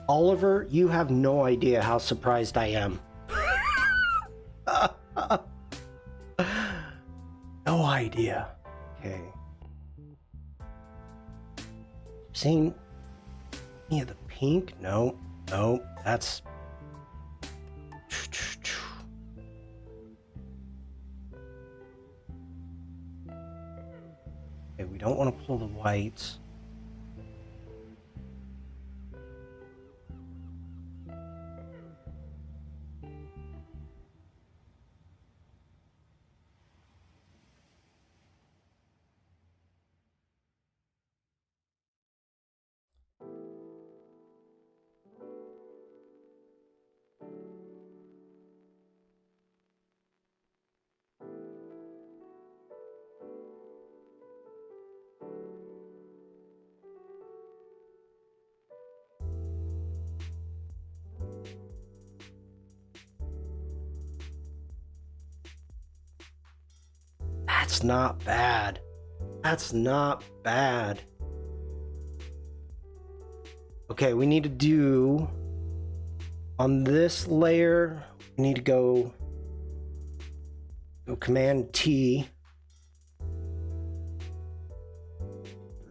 Oliver, you have no idea how surprised I am. No idea. Okay. Seen any of the pink? No, that's... Okay, we don't want to pull the whites. That's not bad. That's not bad. Okay, we need to do on this layer, we need to go Command T.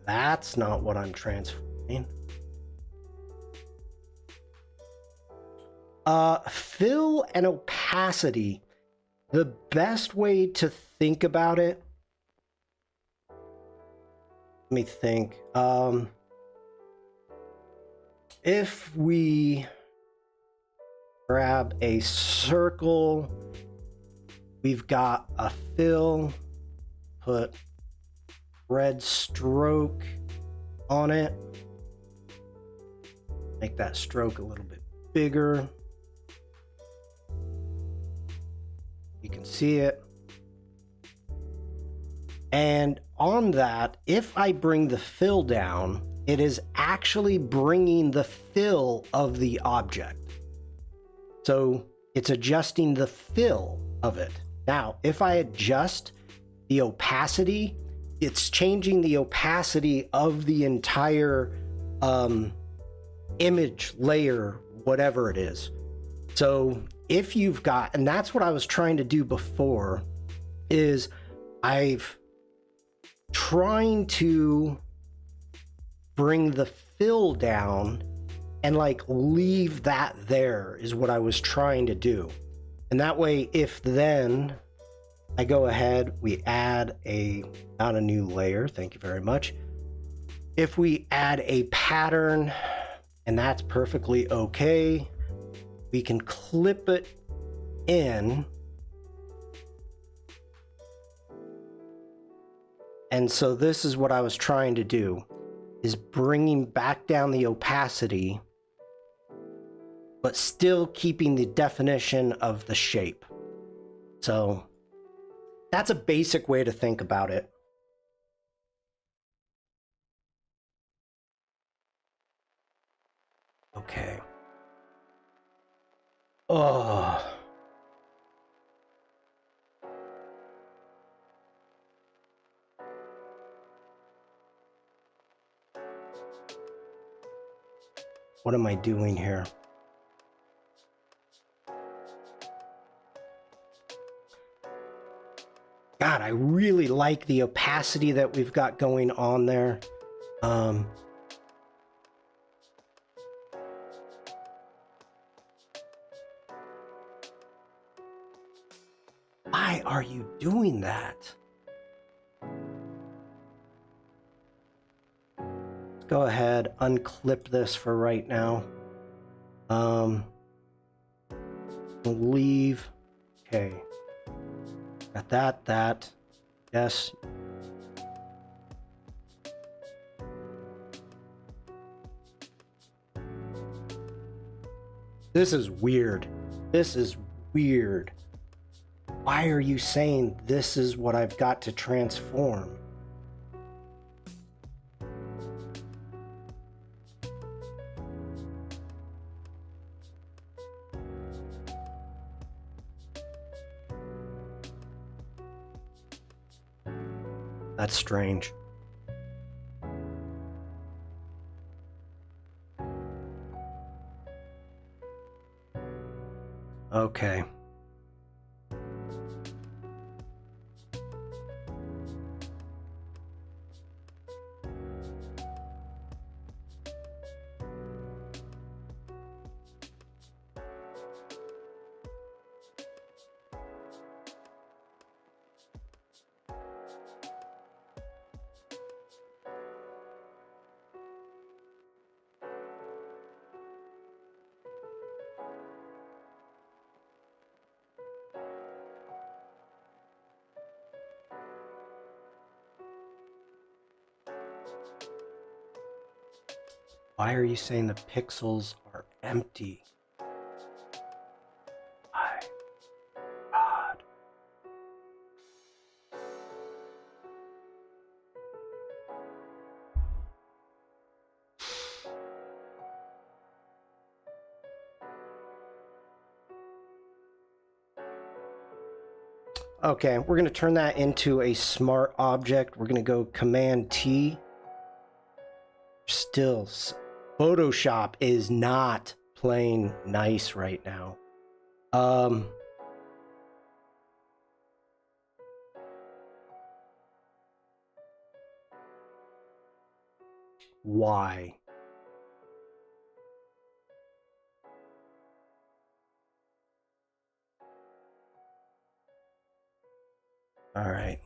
That's not what I'm transforming. Fill and opacity. The best way to think about it, let me think. If we grab a circle, we've got a fill, put red stroke on it, make that stroke a little bit bigger. You can see it. And on that, if I bring the fill down, it is actually bringing the fill of the object. So it's adjusting the fill of it. Now, if I adjust the opacity, it's changing the opacity of the entire image layer, whatever it is. So if you've got, and that's what I was trying to do before, is I've trying to bring the fill down and like leave that there is what I was trying to do. And that way, if then I go ahead, we add not a new layer, thank you very much. If we add a pattern, and that's perfectly okay, we can clip it in. And so this is what I was trying to do, is bringing back down the opacity, but still keeping the definition of the shape. So that's a basic way to think about it. Okay. Oh. What am I doing here? God, I really like the opacity that we've got going on there. Why are you doing that? Let's go ahead, unclip this for right now. Leave. Okay. Got that. Yes. This is weird. This is weird. Why are you saying this is what I've got to transform? That's strange. Okay. Why are you saying the pixels are empty? My God. Okay, we're going to turn that into a smart object. We're going to go Command T. Still, Photoshop is not playing nice right now. Why? All right.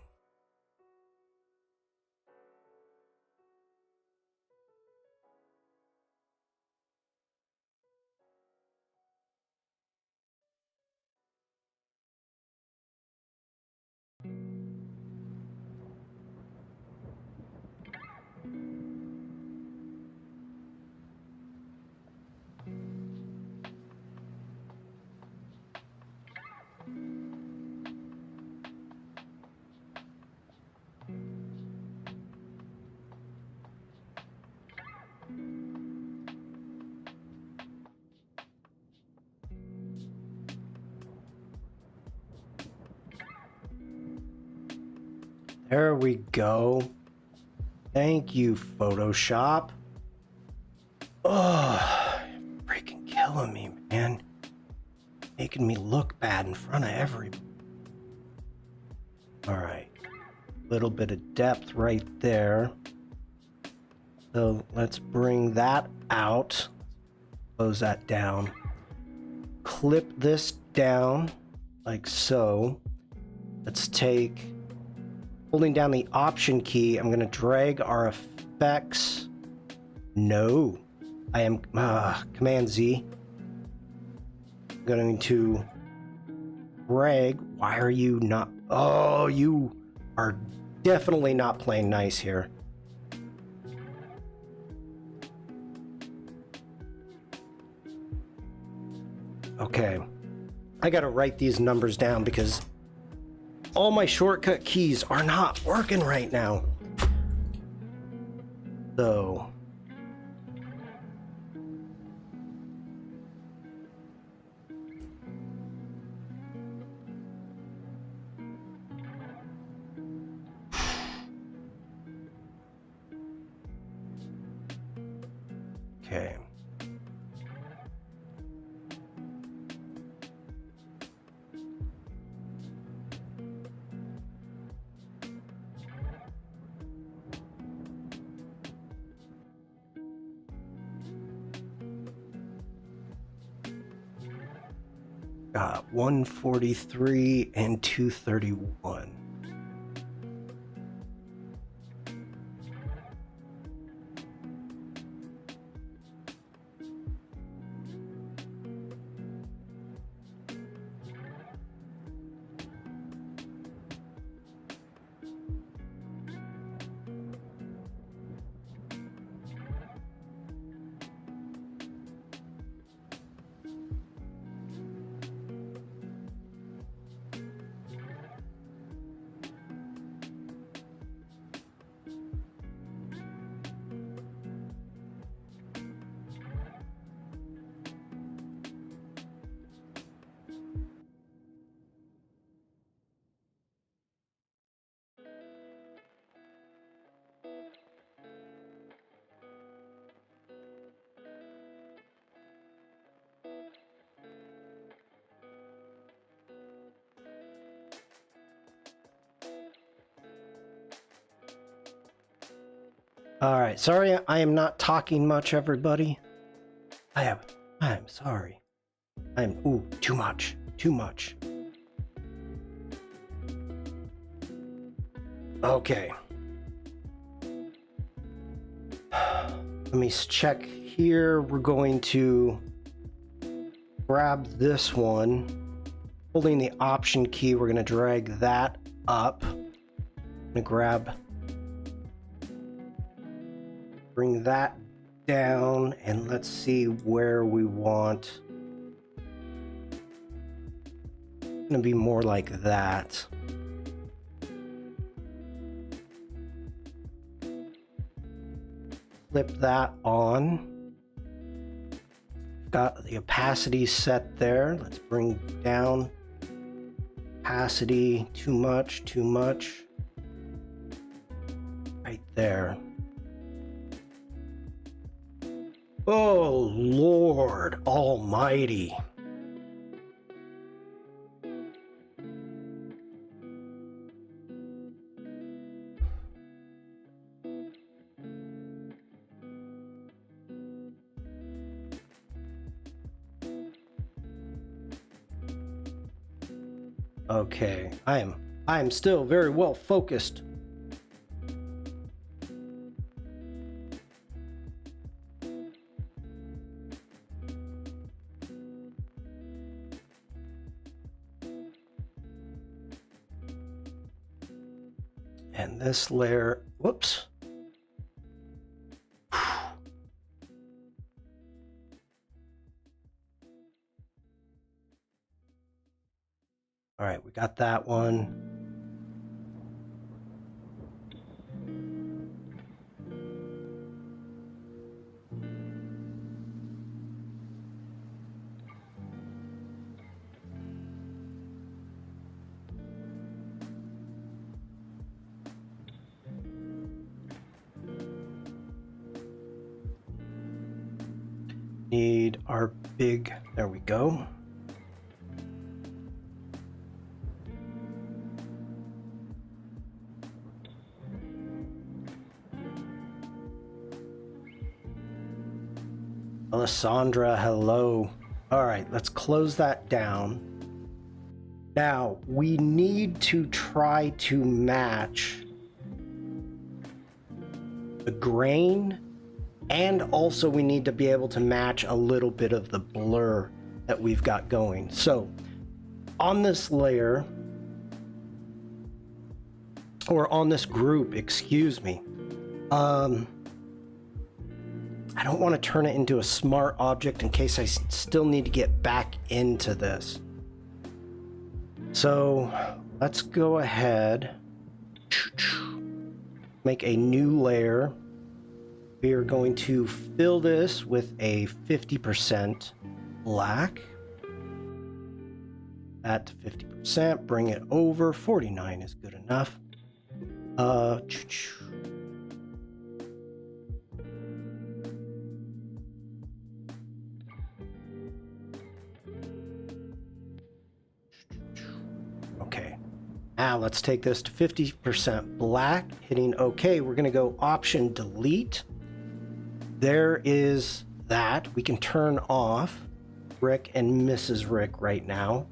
There we go. Thank you, Photoshop. Oh, freaking killing me, man. Making me look bad in front of everybody. All right. Little bit of depth right there. So let's bring that out. Close that down. Clip this down like so. Let's take, holding down the Option key, I'm going to drag our effects. No, I am Command Z. I'm going to drag. Why are you not? Oh, you are definitely not playing nice here. Okay, I gotta write these numbers down because all my shortcut keys are not working right now. So okay. Got 143 and 231. All right, sorry I am not talking much, everybody. I'm sorry. Ooh, too much. Okay. Let me check here. We're going to grab this one. Holding the Option key, we're going to drag that up. I'm going to grab, bring that down, and let's see where we want. It's going to be more like that. Flip that on. Got the opacity set there. Let's bring down opacity, too much. Right there. Oh, Lord Almighty. Okay, I am still very well focused. And this layer, whoops. All right, we got that one. Need our big, there we go. Alessandra, hello. All right, let's close that down. Now, we need to try to match the grain, and also we need to be able to match a little bit of the blur that we've got going. So, on this layer, or on this group, excuse me, I don't want to turn it into a smart object in case I still need to get back into this. So let's go ahead, make a new layer. We are going to fill this with a 50% black. That to 50%, bring it over, 49 is good enough. Okay, now let's take this to 50% black, hitting OK. We're going to go Option Delete. There is that. We can turn off Rick and Mrs. Rick right now.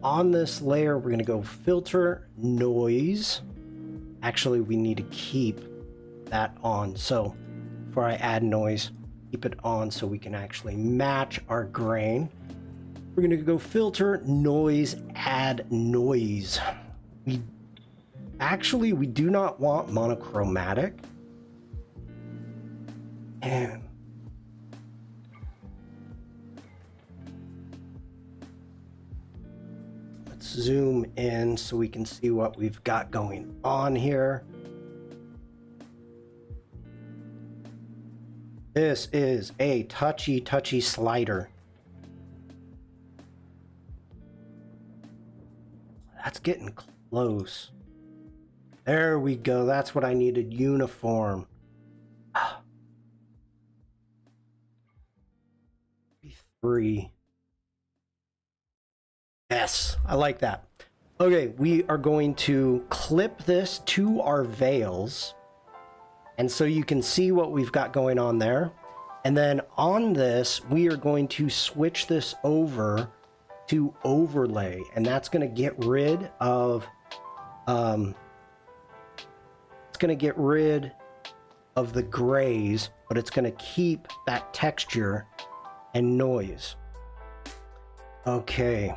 On this layer, we're going to go Filter, Noise. Actually, we need to keep that on. So before I add noise, keep it on so we can actually match our grain. We're going to go Filter, Noise, Add Noise. We do not want monochromatic. And let's zoom in so we can see what we've got going on here. This is a touchy slider. That's getting close. There we go. That's what I needed. Uniform. 3. Yes, I like that. Okay, we are going to clip this to our veils. And so you can see what we've got going on there. And then on this, we are going to switch this over to overlay, and that's going to get rid of the grays, but it's going to keep that texture and noise. Okay,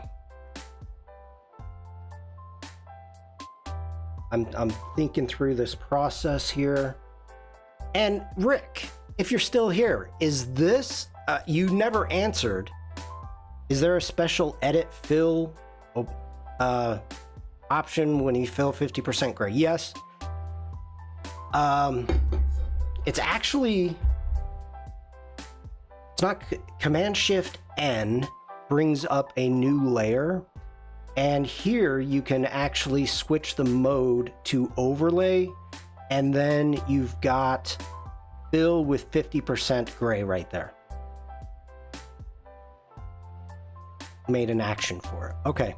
I'm thinking through this process here. And Rick, if you're still here, is this you never answered? Is there a special edit fill option when you fill 50% gray? Yes. It's actually, it's not Command Shift N brings up a new layer. And here you can actually switch the mode to overlay, and then you've got fill with 50% gray right there. Made an action for it. Okay.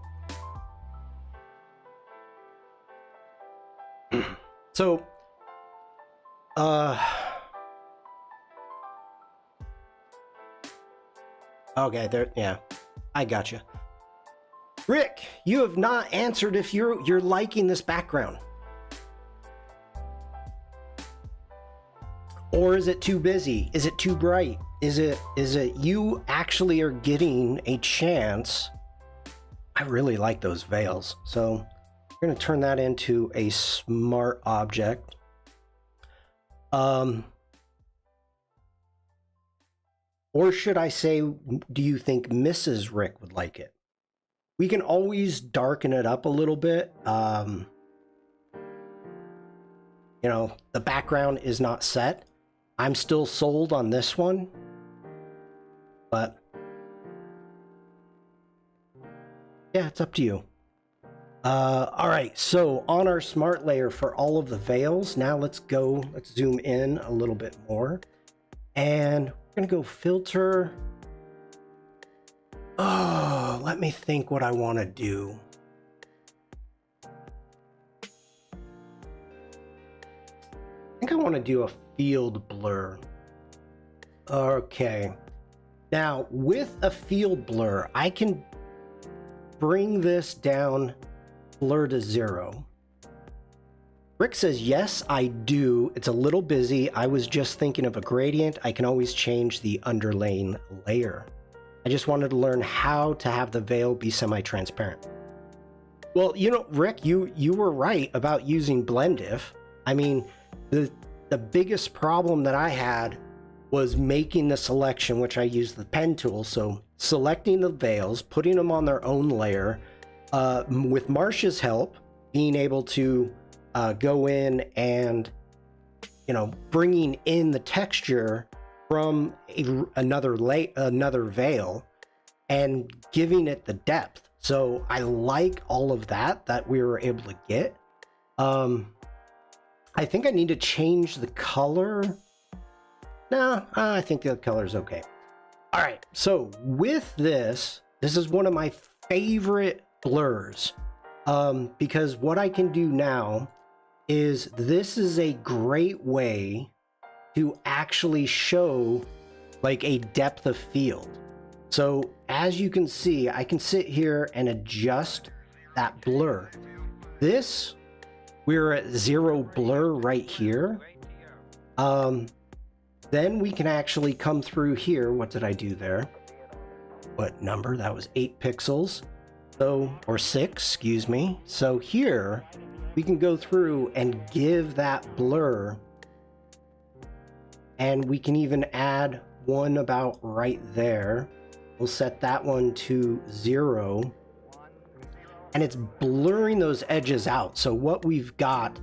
So, okay, there, yeah, I got you. Rick, you have not answered if you're liking this background. Or is it too busy? Is it too bright? Is it you actually are getting a chance? I really like those veils. So we're going to turn that into a smart object. Or should I say, do you think Mrs. Rick would like it? We can always darken it up a little bit. You know, the background is not set. I'm still sold on this one, but yeah, it's up to you. All right, so on our smart layer for all of the veils, now let's zoom in a little bit more, and we're gonna go filter. Oh, let me think what I want to do. I think I want to do a field blur. Okay. Now, with a field blur, I can bring this down, blur to 0. Rick says, yes, I do. It's a little busy. I was just thinking of a gradient. I can always change the underlaying layer. I just wanted to learn how to have the veil be semi-transparent. Well, you know, Rick, you were right about using blend if. I mean, the biggest problem that I had was making the selection, which I used the pen tool. So selecting the veils, putting them on their own layer, with Marcia's help, being able to go in and, you know, bringing in the texture from another veil and giving it the depth. So I like all of that we were able to get. I think I need to change the color. No, I think the color is okay. All right, so with this is one of my favorite blurs, because what I can do now is this is a great way to actually show like a depth of field. So as you can see, I can sit here and adjust that blur. This, we're at 0 blur right here. Then we can actually come through here. What did I do there? What number? That was 8 pixels. So, or 6, excuse me. So here we can go through and give that blur. And we can even add one about right there. We'll set that one to 0. And it's blurring those edges out. So what we've got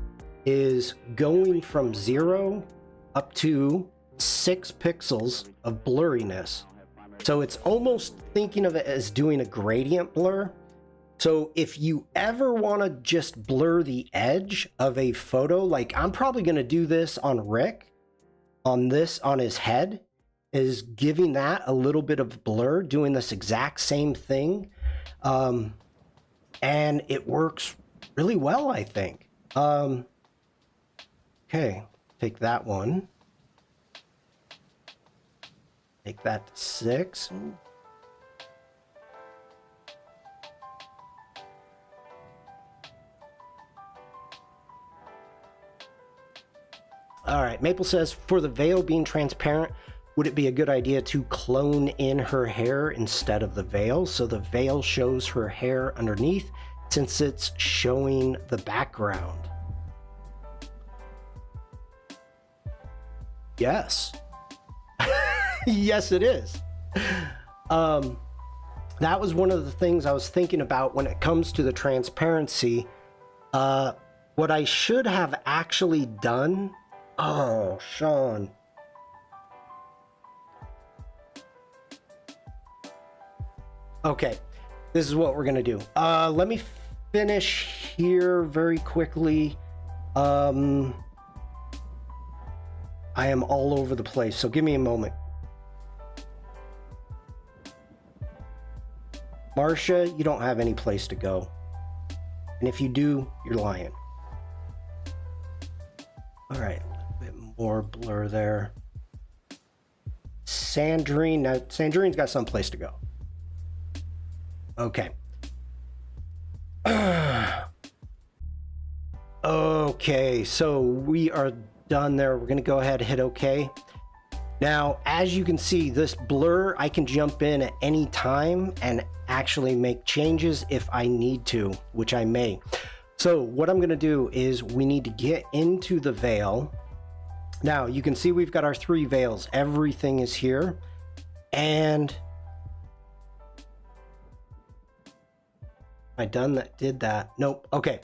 is going from 0 up to 6 pixels of blurriness. So it's almost thinking of it as doing a gradient blur. So if you ever want to just blur the edge of a photo, like I'm probably going to do this on Rick, on his head, is giving that a little bit of blur, doing this exact same thing. And it works really well, I think. Okay, take that one. Take that to 6. All right, Maple says, for the veil being transparent, would it be a good idea to clone in her hair instead of the veil? So the veil shows her hair underneath since it's showing the background. Yes. Yes, it is. That was one of the things I was thinking about when it comes to the transparency. What I should have actually done. Oh, Shawn. Okay. this is what we're gonna do. Let me finish here very quickly. I am all over the place, so give me a moment. Marcia, you don't have any place to go. And if you do, you're lying. All right, a little bit more blur there. Sandrine, now Sandrine's got some place to go. Okay. Okay, so we are done there. We're gonna go ahead and hit OK. Now, as you can see, this blur, I can jump in at any time and actually make changes if I need to, which I may. So what I'm gonna do is we need to get into the veil. Now, you can see we've got our 3 veils. Everything is here. And I done that, did that. Nope, okay.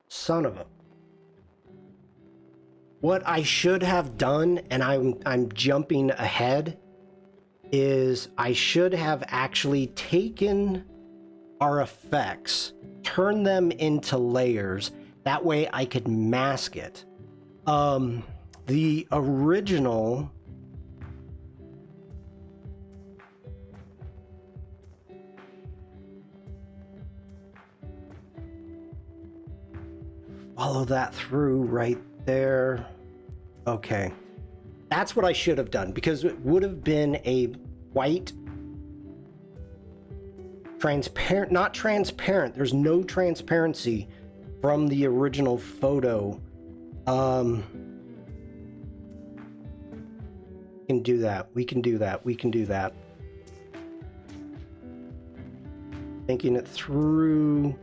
Son of a... What I should have done, and I'm jumping ahead, is I should have actually taken our effects, turn them into layers. That way I could mask it. The original... Follow that through right there. Okay. That's what I should have done, because it would have been a white transparent, not transparent. There's no transparency from the original photo. We can do that. We can do that. We can do that. Thinking it through.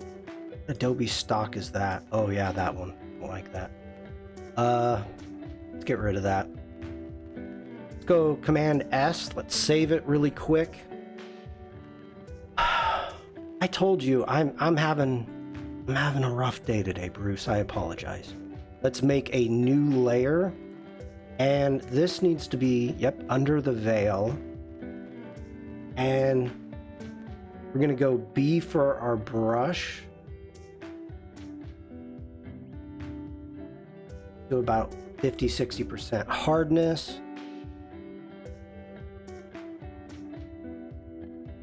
Adobe stock is that? Oh yeah, that one. I like that. Let's get rid of that. Let's go Command S. Let's save it really quick. I told you I'm having a rough day today, Bruce. I apologize. Let's make a new layer, and this needs to be, yep, under the veil. And we're gonna go B for our brush. To about 50-60% hardness.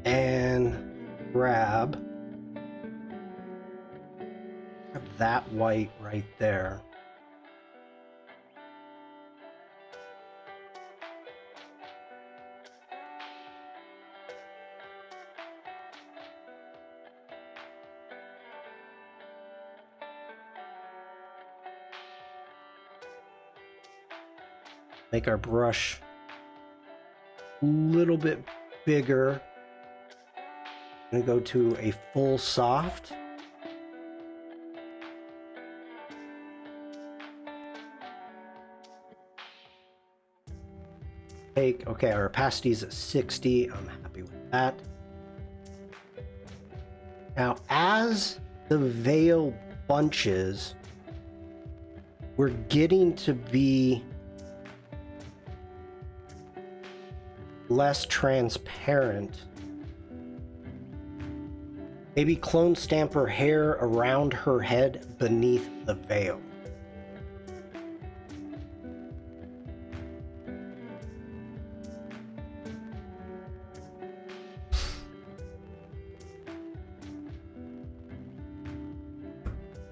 And grab that white right there. Make our brush a little bit bigger. I'm gonna go to a full soft. Okay, our opacity is at 60. I'm happy with that. Now, as the veil bunches, we're getting to be less transparent. Maybe clone stamp her hair around her head beneath the veil.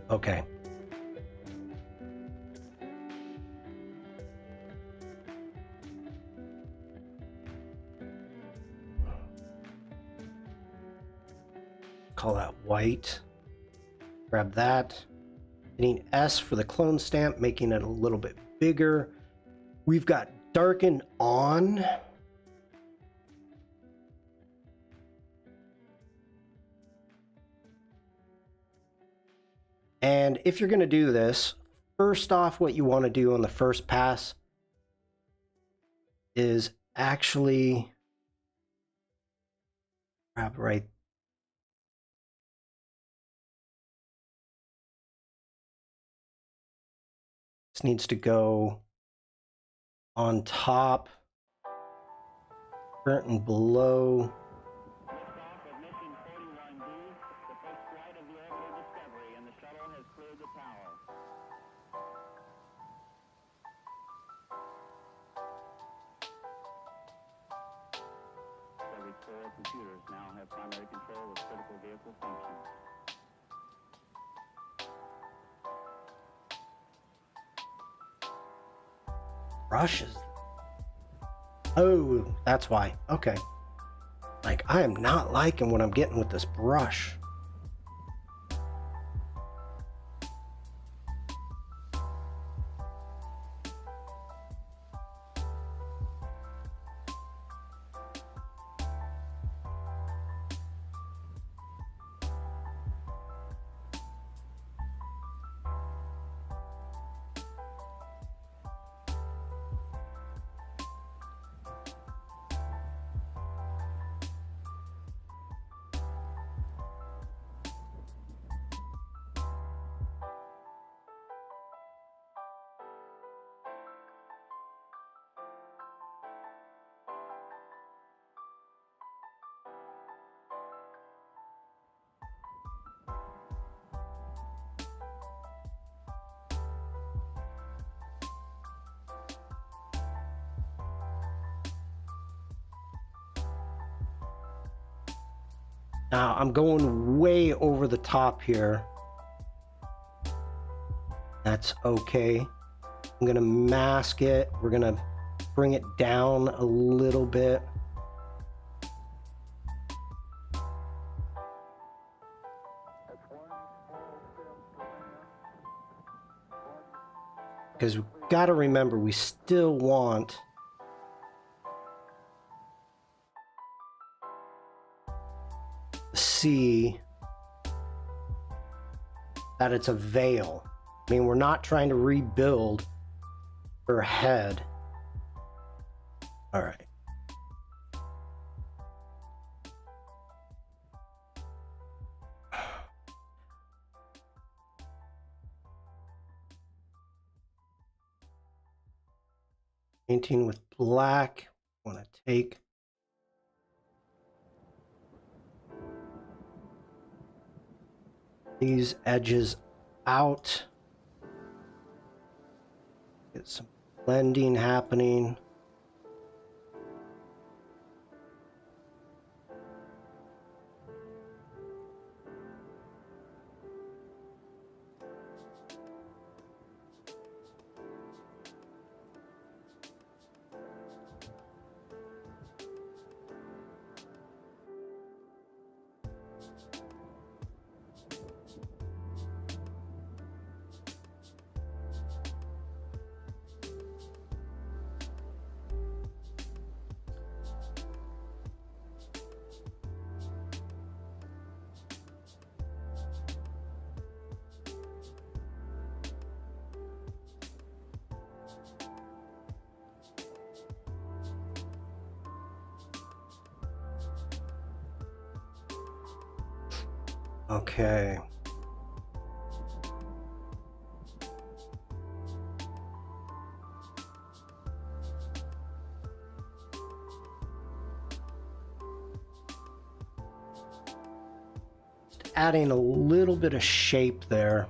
Okay. Call that white. Grab that. Hitting S for the clone stamp, making it a little bit bigger. We've got darken on. And if you're going to do this, first off, what you want to do on the first pass is actually grab right. This needs to go on top, current and below. Computers now have primary control of critical vehicle functions. Brushes. Oh, that's why. Okay. Like, I am not liking what I'm getting with this brush. Now, I'm going way over the top here. That's okay. I'm gonna mask it. We're gonna bring it down a little bit. Because we've got to remember, we still want to see that it's a veil. I mean, we're not trying to rebuild her head. All right. Painting with black. Want to take these edges out. Get some blending happening. Okay. Just adding a little bit of shape there.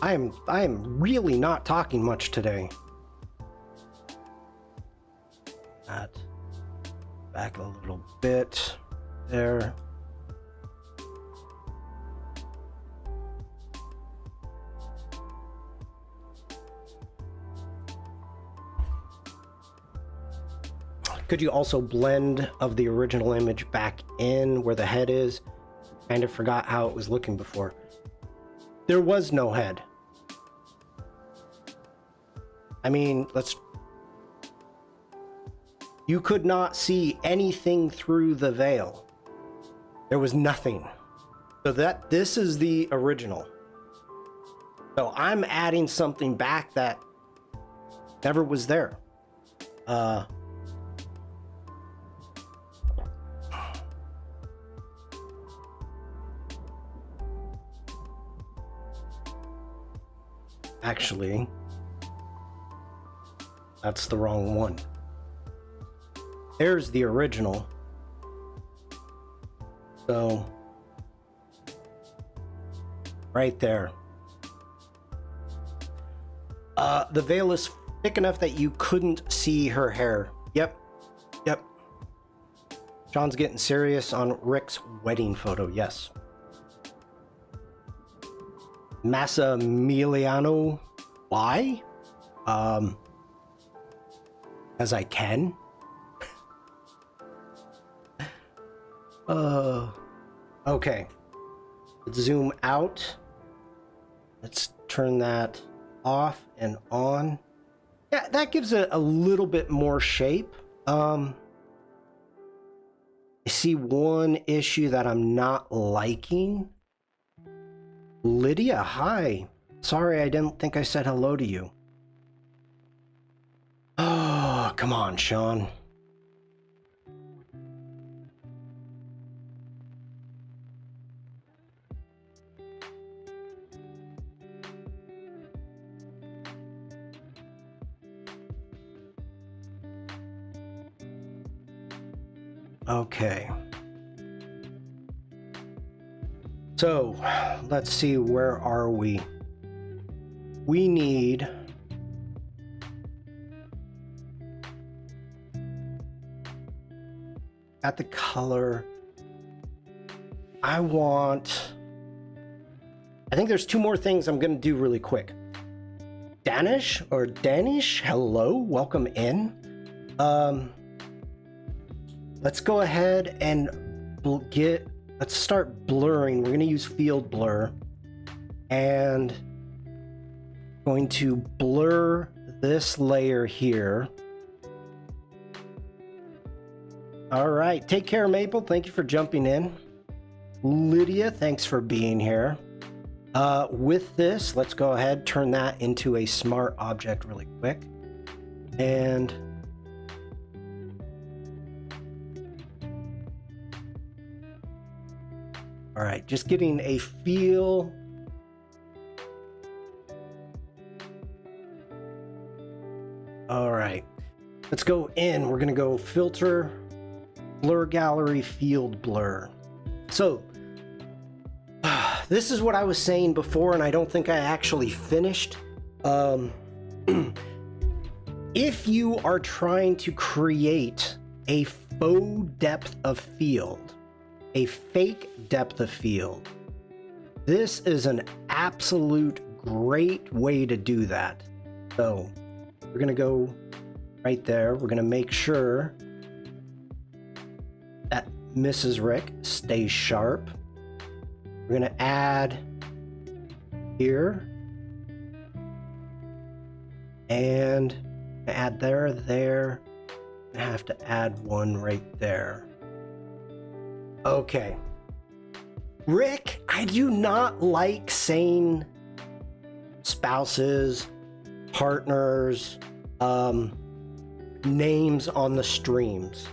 I am really not talking much today. That back a little bit there. Could you also blend of the original image back in where the head is? Kind of forgot how it was looking before. There was no head. I mean, you could not see anything through the veil. There was nothing. So this is the original. So I'm adding something back that never was there. Actually, that's the wrong one. There's the original. So, right there. The veil is thick enough that you couldn't see her hair. Yep. Shawn's getting serious on Rick's wedding photo. Yes. Massimiliano. Why? As I can. Okay. Let's zoom out. Let's turn that off and on. Yeah, that gives it a little bit more shape. I see one issue that I'm not liking. Lydia, hi. Sorry, I didn't think I said hello to you. Oh, come on, Shawn. Okay. So, let's see, where are we? We need at the color. I think there's two more things I'm going to do really quick. Danish, hello, welcome in. Let's go ahead and let's start blurring. We're going to use field blur and going to blur this layer here. All right, take care, Maple. Thank you for jumping in. Lydia, thanks for being here. With this, let's go ahead, turn that into a smart object really quick. And all right, just getting a feel. All right, let's go in. We're gonna go filter, blur gallery, field blur. So this is what I was saying before, and I don't think I actually finished. If you are trying to create a faux depth of field, a fake depth of field, this is an absolute great way to do that. So we're gonna go right there. We're gonna make sure that Mrs. Rick stays sharp. We're gonna add here and add there. I have to add one right there. Okay. Rick, I do not like saying spouses, partners, names on the streams.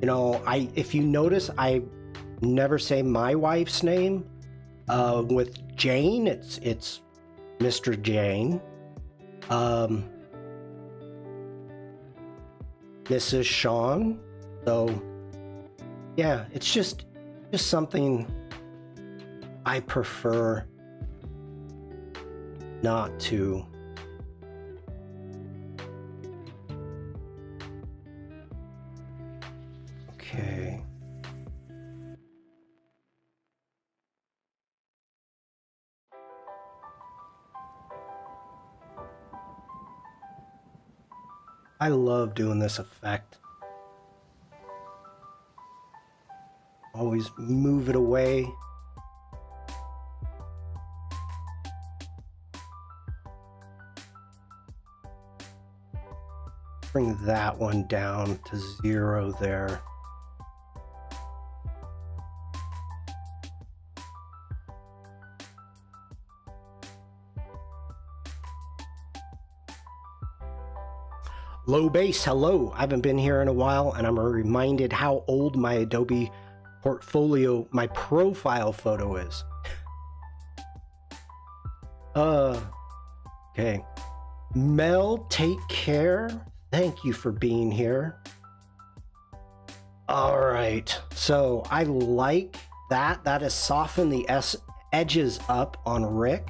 You know, if you notice, I never say my wife's name. With Jane, it's Mr. Jane. Mrs. Shawn. So yeah, it's just something I prefer not to. Okay. I love doing this effect. Always move it away. Bring that one down to 0 there. Low base, hello. I haven't been here in a while, and I'm reminded how old my Adobe portfolio, my profile photo is. Okay. Mel, take care. Thank you for being here. All right. So I like that. That has softened the edges up on Rick.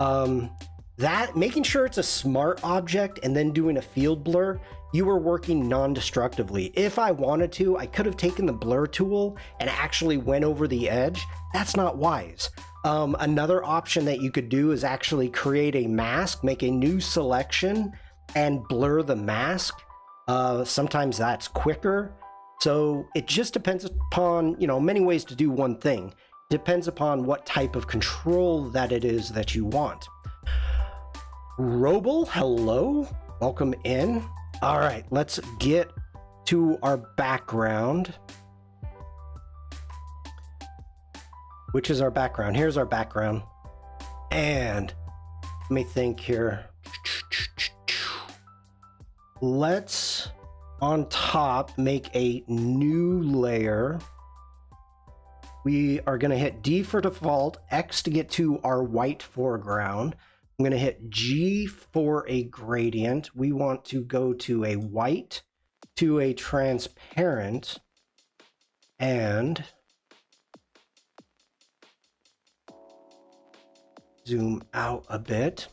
That making sure it's a smart object and then doing a field blur, you were working non-destructively. If I wanted to, I could have taken the blur tool and actually went over the edge. That's not wise. Another option that you could do is actually create a mask, make a new selection and blur the mask. Sometimes that's quicker. So it just depends upon, many ways to do one thing. Depends upon what type of control that it is that you want. Robel, hello, welcome in. All right, let's get to our background. Which is our background? Here's our background. And let me think here. Let's, on top, make a new layer. We are going to hit D for default, X to get to our white foreground. I'm going to hit G for a gradient. We want to go to a white, to a transparent, and zoom out a bit.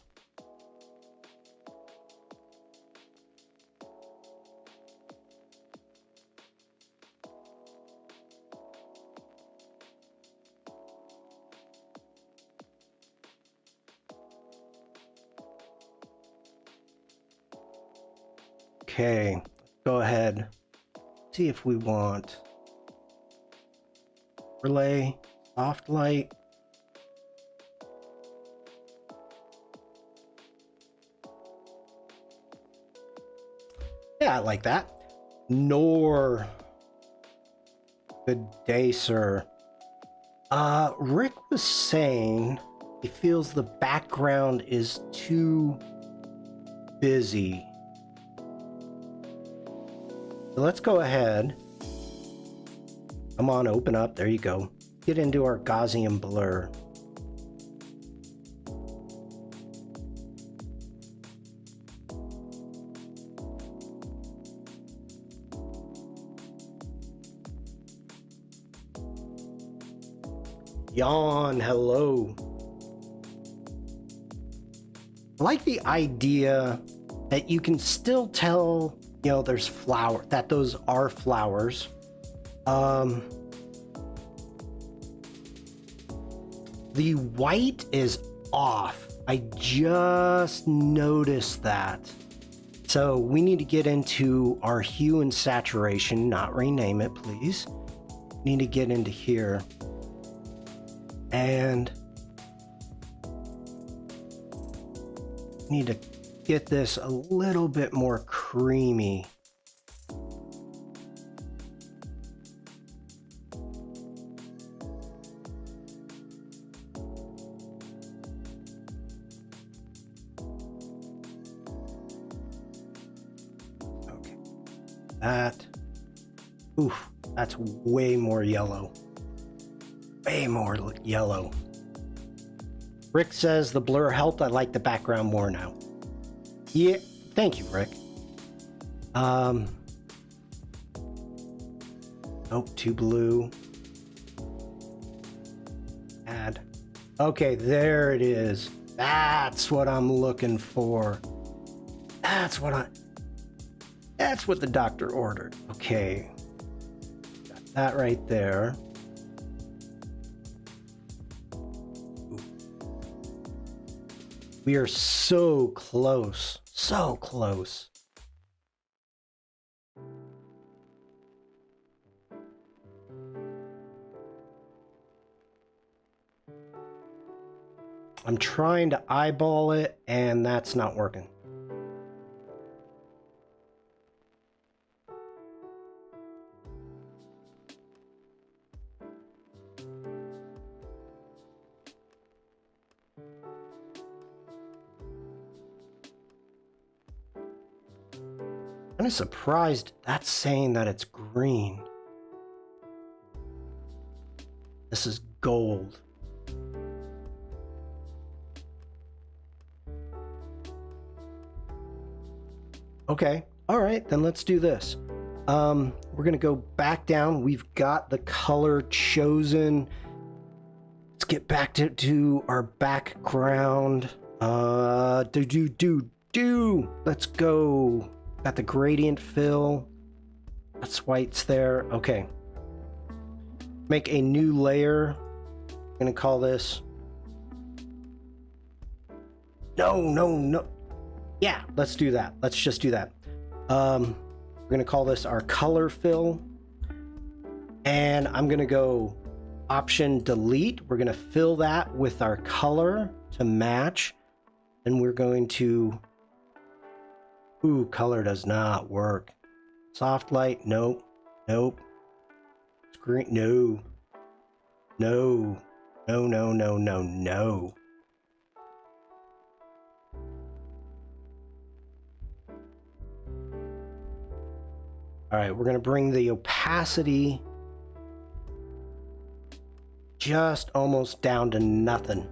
Okay, go ahead. See if we want overlay, soft light. Yeah, I like that. Nor. Good day, sir. Rick was saying he feels the background is too busy. So let's go ahead. Come on, open up. There you go. Get into our Gaussian blur. Yawn, hello. I like the idea that you can still tell, there's that those are flowers. The white is off. I just noticed that. So we need to get into our hue and saturation, not rename it, please. Need to get into here. And need to get this a little bit more creamy. Okay. That's way more yellow. Way more yellow. Rick says the blur helped. I like the background more now. Yeah, thank you, Rick. Nope, too blue. Add. Okay, there it is. That's what I'm looking for. That's what the doctor ordered. Okay. Got that right there. We are so close. So close. I'm trying to eyeball it, and that's not working. I'm kind of surprised that's saying that it's green. This is gold. Okay, all right, then let's do this. We're gonna go back down. We've got the color chosen. Let's get back to our background. Let's go. Got the gradient fill. That's white's there. Okay. Make a new layer. I'm gonna call this. No. Yeah, let's do that. Let's just do that. We're gonna call this our color fill. And I'm gonna go Option Delete. We're gonna fill that with our color to match. And we're going to, ooh, color does not work. Soft light, nope. Screen, no. All right, we're gonna bring the opacity just almost down to nothing.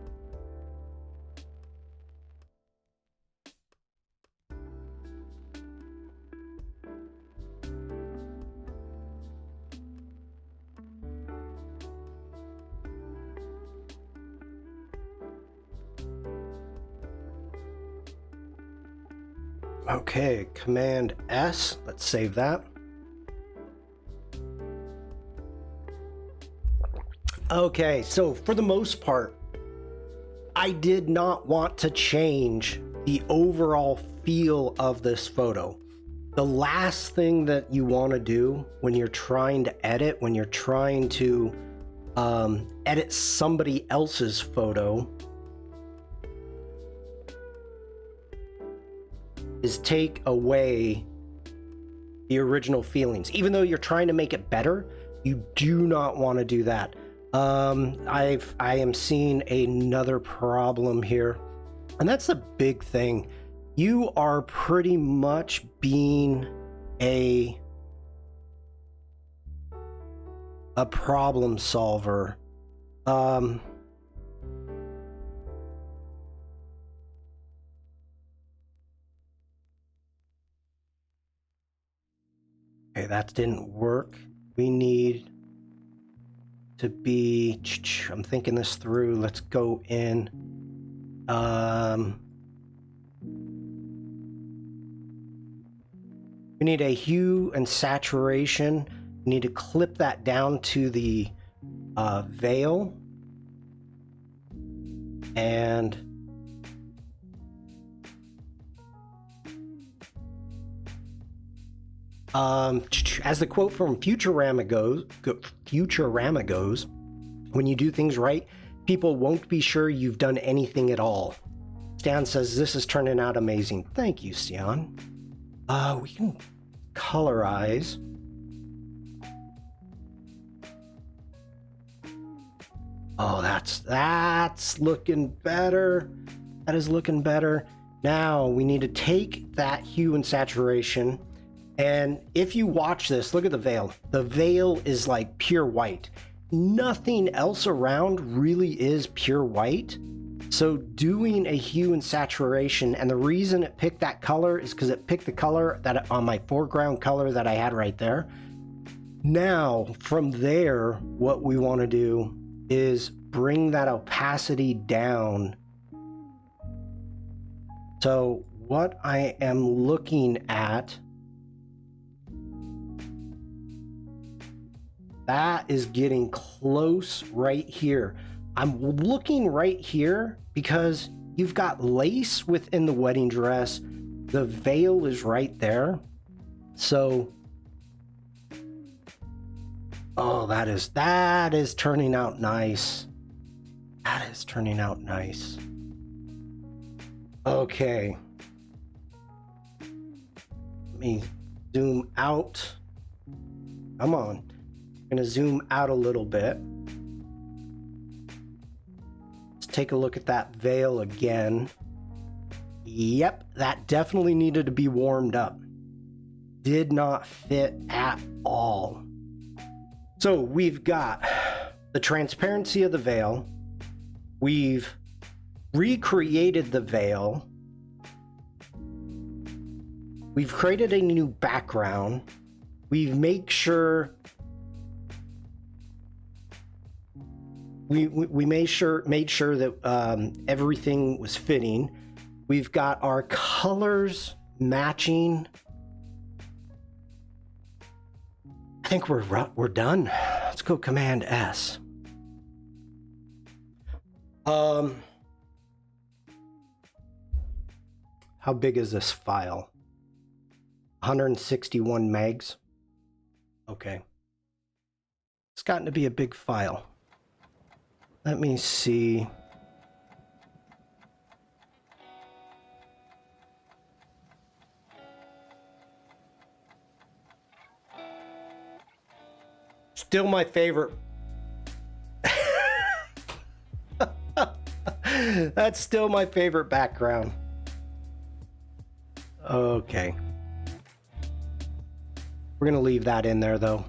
Okay, Command S, let's save that. Okay, so for the most part, I did not want to change the overall feel of this photo. The last thing that you want to do when you're trying to edit, when you're trying to edit somebody else's photo, is take away the original feelings. Even though you're trying to make it better, you do not want to do that. I am seeing another problem here, and that's the big thing. You are pretty much being a problem solver. Okay, that didn't work. We need to be, I'm thinking this through. Let's go in. We need a hue and saturation. We need to clip that down to the veil. And as the quote from Futurama goes, when you do things right, people won't be sure you've done anything at all. Stan says, this is turning out amazing. Thank you, Stan. We can colorize. Oh, that's looking better. That is looking better. Now we need to take that hue and saturation. And if you watch this, look at the veil. The veil is like pure white. Nothing else around really is pure white. So doing a hue and saturation, and the reason it picked that color is because it picked the color that on my foreground color that I had right there. Now, from there, what we want to do is bring that opacity down. So what I am looking at, that is getting close right here. I'm looking right here because you've got lace within the wedding dress. The veil is right there. So, oh, that is turning out nice. That is turning out nice. Okay. Let me zoom out. Come on. I'm gonna zoom out a little bit. Let's take a look at that veil again. Yep, that definitely needed to be warmed up. Did not fit at all. So we've got the transparency of the veil. We've recreated the veil. We've created a new background. We've made sure we made sure that everything was fitting. We've got our colors matching. I think we're done. Let's go Command S. How big is this file? 161 megs. Okay. It's gotten to be a big file. Let me see. Still my favorite. That's still my favorite background. Okay. We're gonna leave that in there though.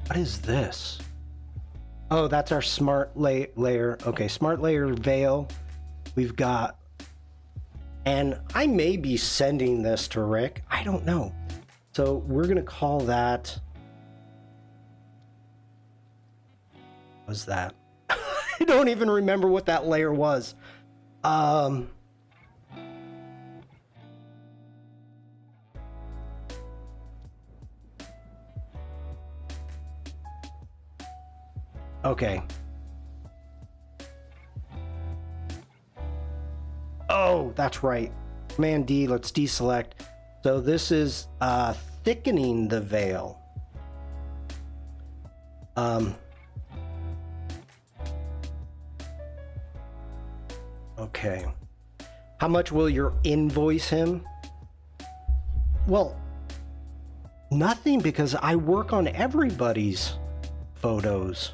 What is this? Oh, that's our smart layer. Okay, smart layer veil. We've got, and I may be sending this to Rick. I don't know. So we're gonna call that. What was that? I don't even remember what that layer was. Okay. Oh, that's right. Command D, let's deselect. So this is thickening the veil. Okay. How much will your invoice him? Well, nothing, because I work on everybody's photos.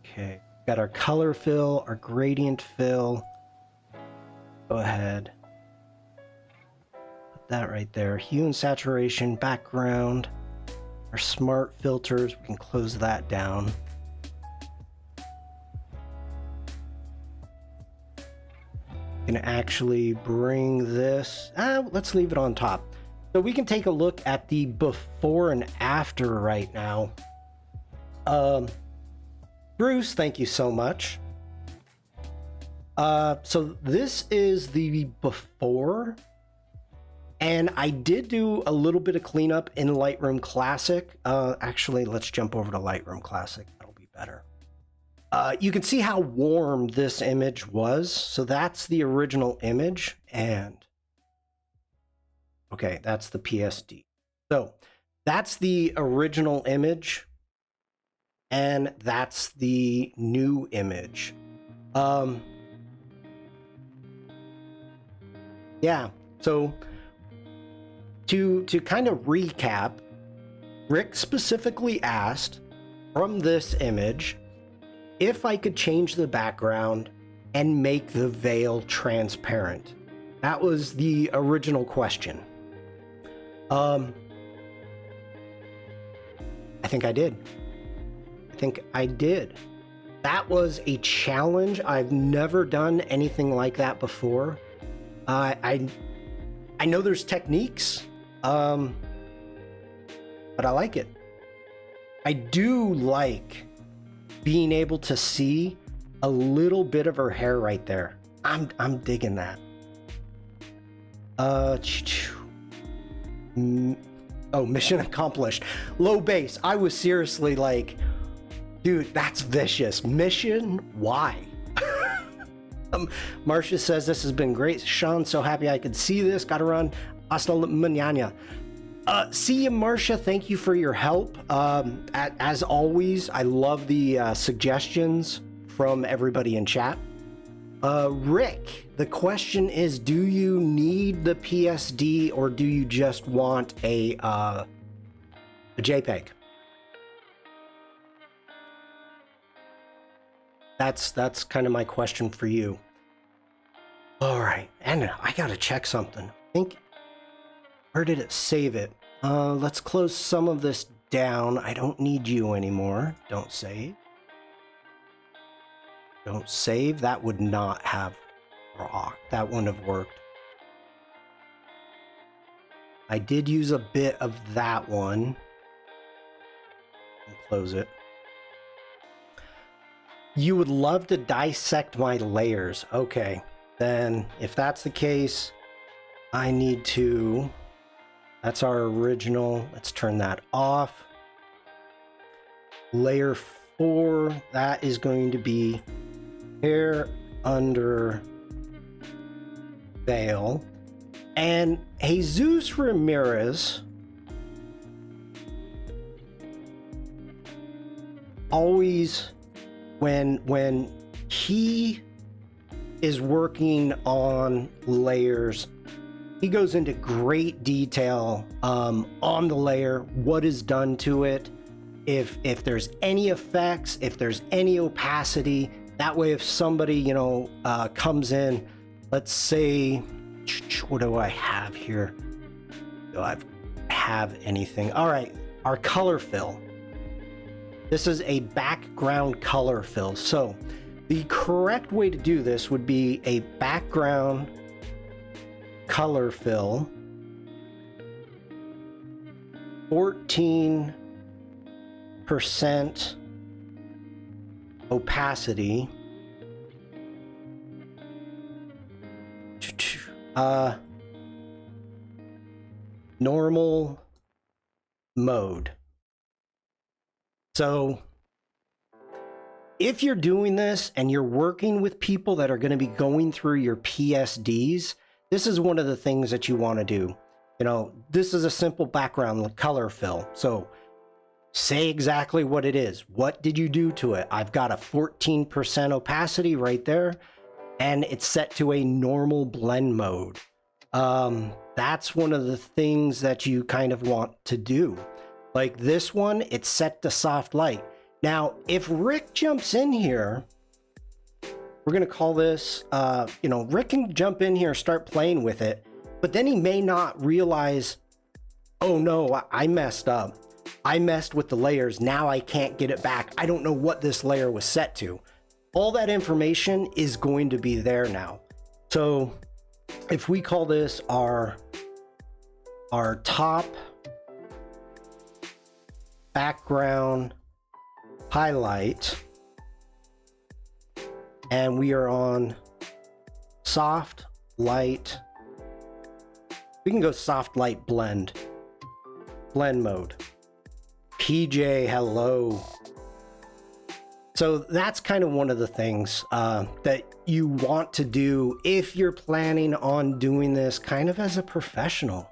Okay. Got our color fill, our gradient fill. Go ahead. Put that right there. Hue and saturation, background. Our smart filters, we can close that down. Can actually bring this, let's leave it on top. So we can take a look at the before and after right now. Bruce, thank you so much. So this is the before, and I did do a little bit of cleanup in Lightroom Classic. Actually, let's jump over to Lightroom Classic. That'll be better. You can see how warm this image was. So that's the original image, and okay, that's the PSD. So that's the original image, and that's the new image. Yeah, so to kind of recap, Rick specifically asked from this image if I could change the background and make the veil transparent. That was the original question. I think I did. That was a challenge. I've never done anything like that before. I know there's techniques, but I like it. I do like being able to see a little bit of her hair right there. I'm digging that. Oh, mission accomplished. Low base. I was seriously like, dude, that's vicious. Mission? Why? Marcia says this has been great. Shawn, so happy I could see this. Gotta run. Hasta mañana. See you, Marcia. Thank you for your help. As always, I love the suggestions from everybody in chat. Rick, the question is, do you need the PSD or do you just want a JPEG? That's kind of my question for you. All right, and I gotta check something. I think, where did it save it? Let's close some of this down. I don't need you anymore. Don't save. Don't save. That would not have rocked. That wouldn't have worked. I did use a bit of that one. Close it. You would love to dissect my layers. Okay, then if that's the case, I need to... That's our original. Let's turn that off. Layer 4, that is going to be hair under veil. And Jesus Ramirez always, when he is working on layers, he goes into great detail on the layer, what is done to it, if there's any effects, if there's any opacity. That way, if somebody, you know, comes in, let's say, what do I have here? Do I have anything? All right, our color fill. This is a background color fill. So the correct way to do this would be a background color fill, 14% opacity, normal mode. So if you're doing this and you're working with people that are going to be going through your PSDs, this is one of the things that you want to do. You know, this is a simple background color fill. So say exactly what it is. What did you do to it? I've got a 14% opacity right there, and it's set to a normal blend mode. That's one of the things that you kind of want to do. Like this one, it's set to soft light. Now, if Rick jumps in here, we're going to call this, you know, Rick can jump in here, start playing with it, but then he may not realize, oh no, I messed up. I messed with the layers. Now I can't get it back. I don't know what this layer was set to. All that information is going to be there now. So if we call this our top background highlight, and we are on soft light, we can go soft light blend mode. PJ, hello. So that's kind of one of the things that you want to do if you're planning on doing this kind of as a professional.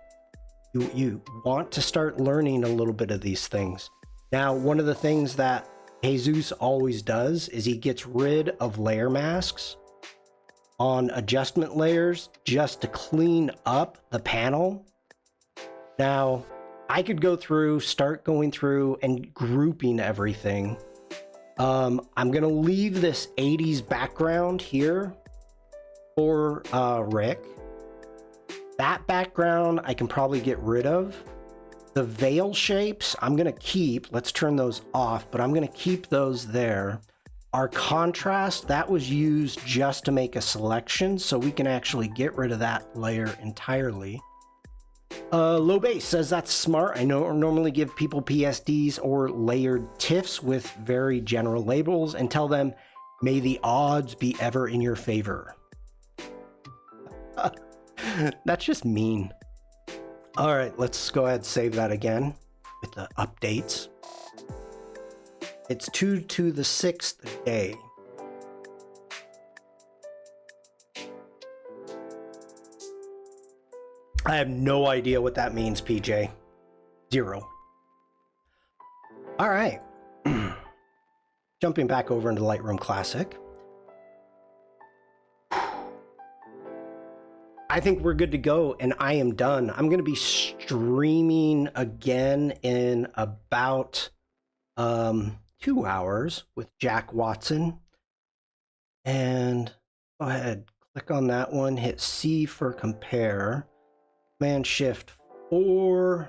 You want to start learning a little bit of these things. Now, one of the things that Jesus always does is he gets rid of layer masks on adjustment layers just to clean up the panel. Now, I could go through, start going through and grouping everything. I'm going to leave this 80s background here for Rick. That background I can probably get rid of. The veil shapes I'm going to keep. Let's turn those off, but I'm going to keep those there. Our contrast, that was used just to make a selection, so we can actually get rid of that layer entirely. Low Base says that's smart. I normally give people PSDs or layered TIFFs with very general labels and tell them, may the odds be ever in your favor. That's just mean. All right, let's go ahead and save that again with the updates. It's 2 to the 6th day. I have no idea what that means, PJ. 0. All right. Jumping back over into Lightroom Classic. I think we're good to go, and I am done. I'm going to be streaming again in about 2 hours with Jack Watson. And go ahead, click on that one, hit C for compare, Command Shift 4.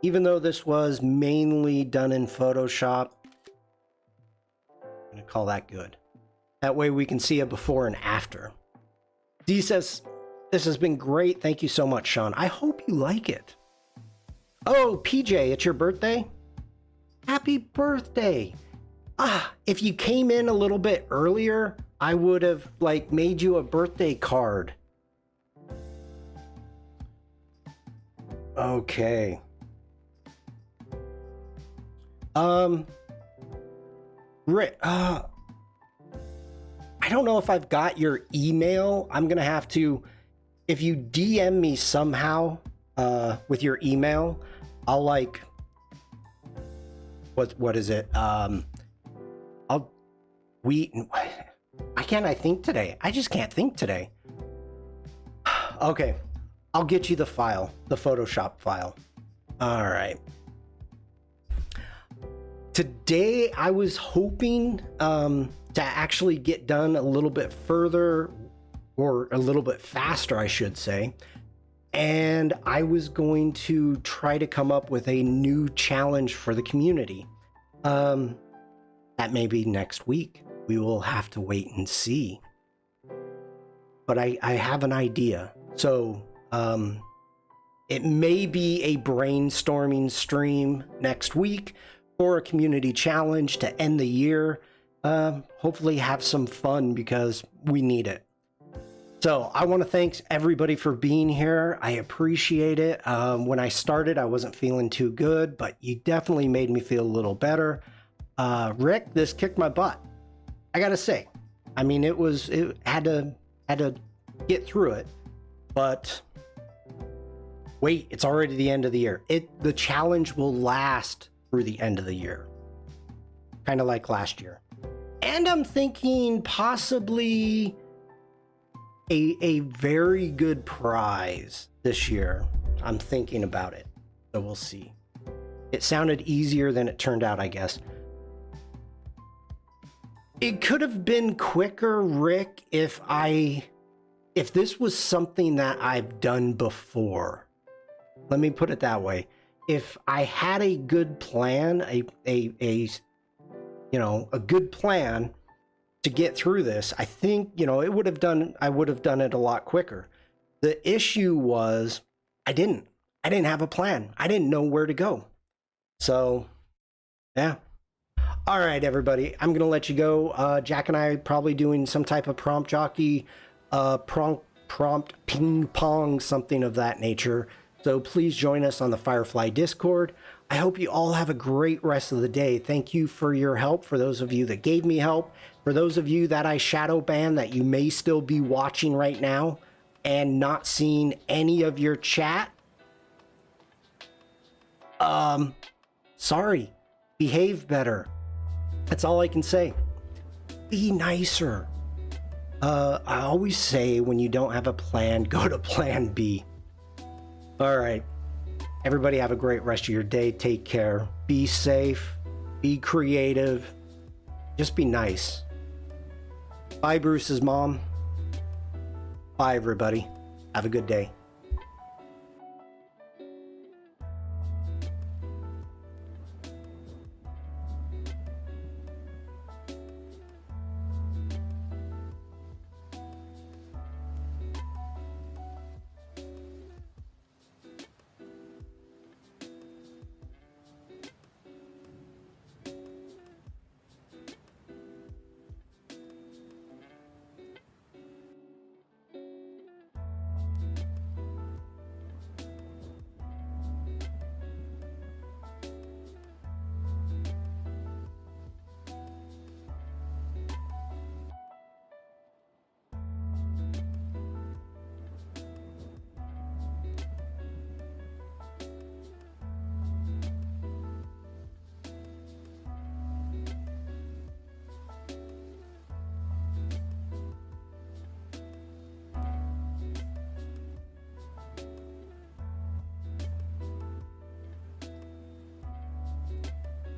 Even though this was mainly done in Photoshop, I'm going to call that good. That way we can see a before and after. D says, this has been great. Thank you so much, Shawn. I hope you like it. Oh, PJ, it's your birthday? Happy birthday. If you came in a little bit earlier, I would have like made you a birthday card. Okay. Rick, I don't know if I've got your email. I'm gonna have to, if you DM me somehow with your email, I'll like, what is it? Why can't I think today? I just can't think today. Okay, I'll get you the file, the Photoshop file. All right. Today, I was hoping to actually get done a little bit further, or a little bit faster, I should say. And I was going to try to come up with a new challenge for the community. That may be next week. We will have to wait and see. But I have an idea. So it may be a brainstorming stream next week for a community challenge to end the year. Hopefully have some fun because we need it. So I want to thank everybody for being here. I appreciate it. When I started, I wasn't feeling too good, but you definitely made me feel a little better. Rick, this kicked my butt. I gotta say, I mean, it had to get through it, but wait, it's already the end of the year. The challenge will last through the end of the year, kind of like last year. And I'm thinking possibly a very good prize this year. I'm thinking about it, so we'll see. It sounded easier than it turned out, I guess. It could have been quicker, Rick, if this was something that I've done before. Let me put it that way. If I had a good plan, a good plan to get through this, I think, I would have done it a lot quicker. The issue was I didn't have a plan. I didn't know where to go. So, yeah. All right, everybody, I'm going to let you go. Jack and I are probably doing some type of prompt jockey, prompt ping pong, something of that nature. So please join us on the Firefly Discord. I hope you all have a great rest of the day. Thank you for your help, for those of you that gave me help. For those of you that I shadow banned that you may still be watching right now and not seeing any of your chat. Sorry. Behave better. That's all I can say. Be nicer. I always say when you don't have a plan, go to plan B. All right. Everybody have a great rest of your day. Take care. Be safe. Be creative. Just be nice. Bye, Bruce's mom. Bye, everybody. Have a good day.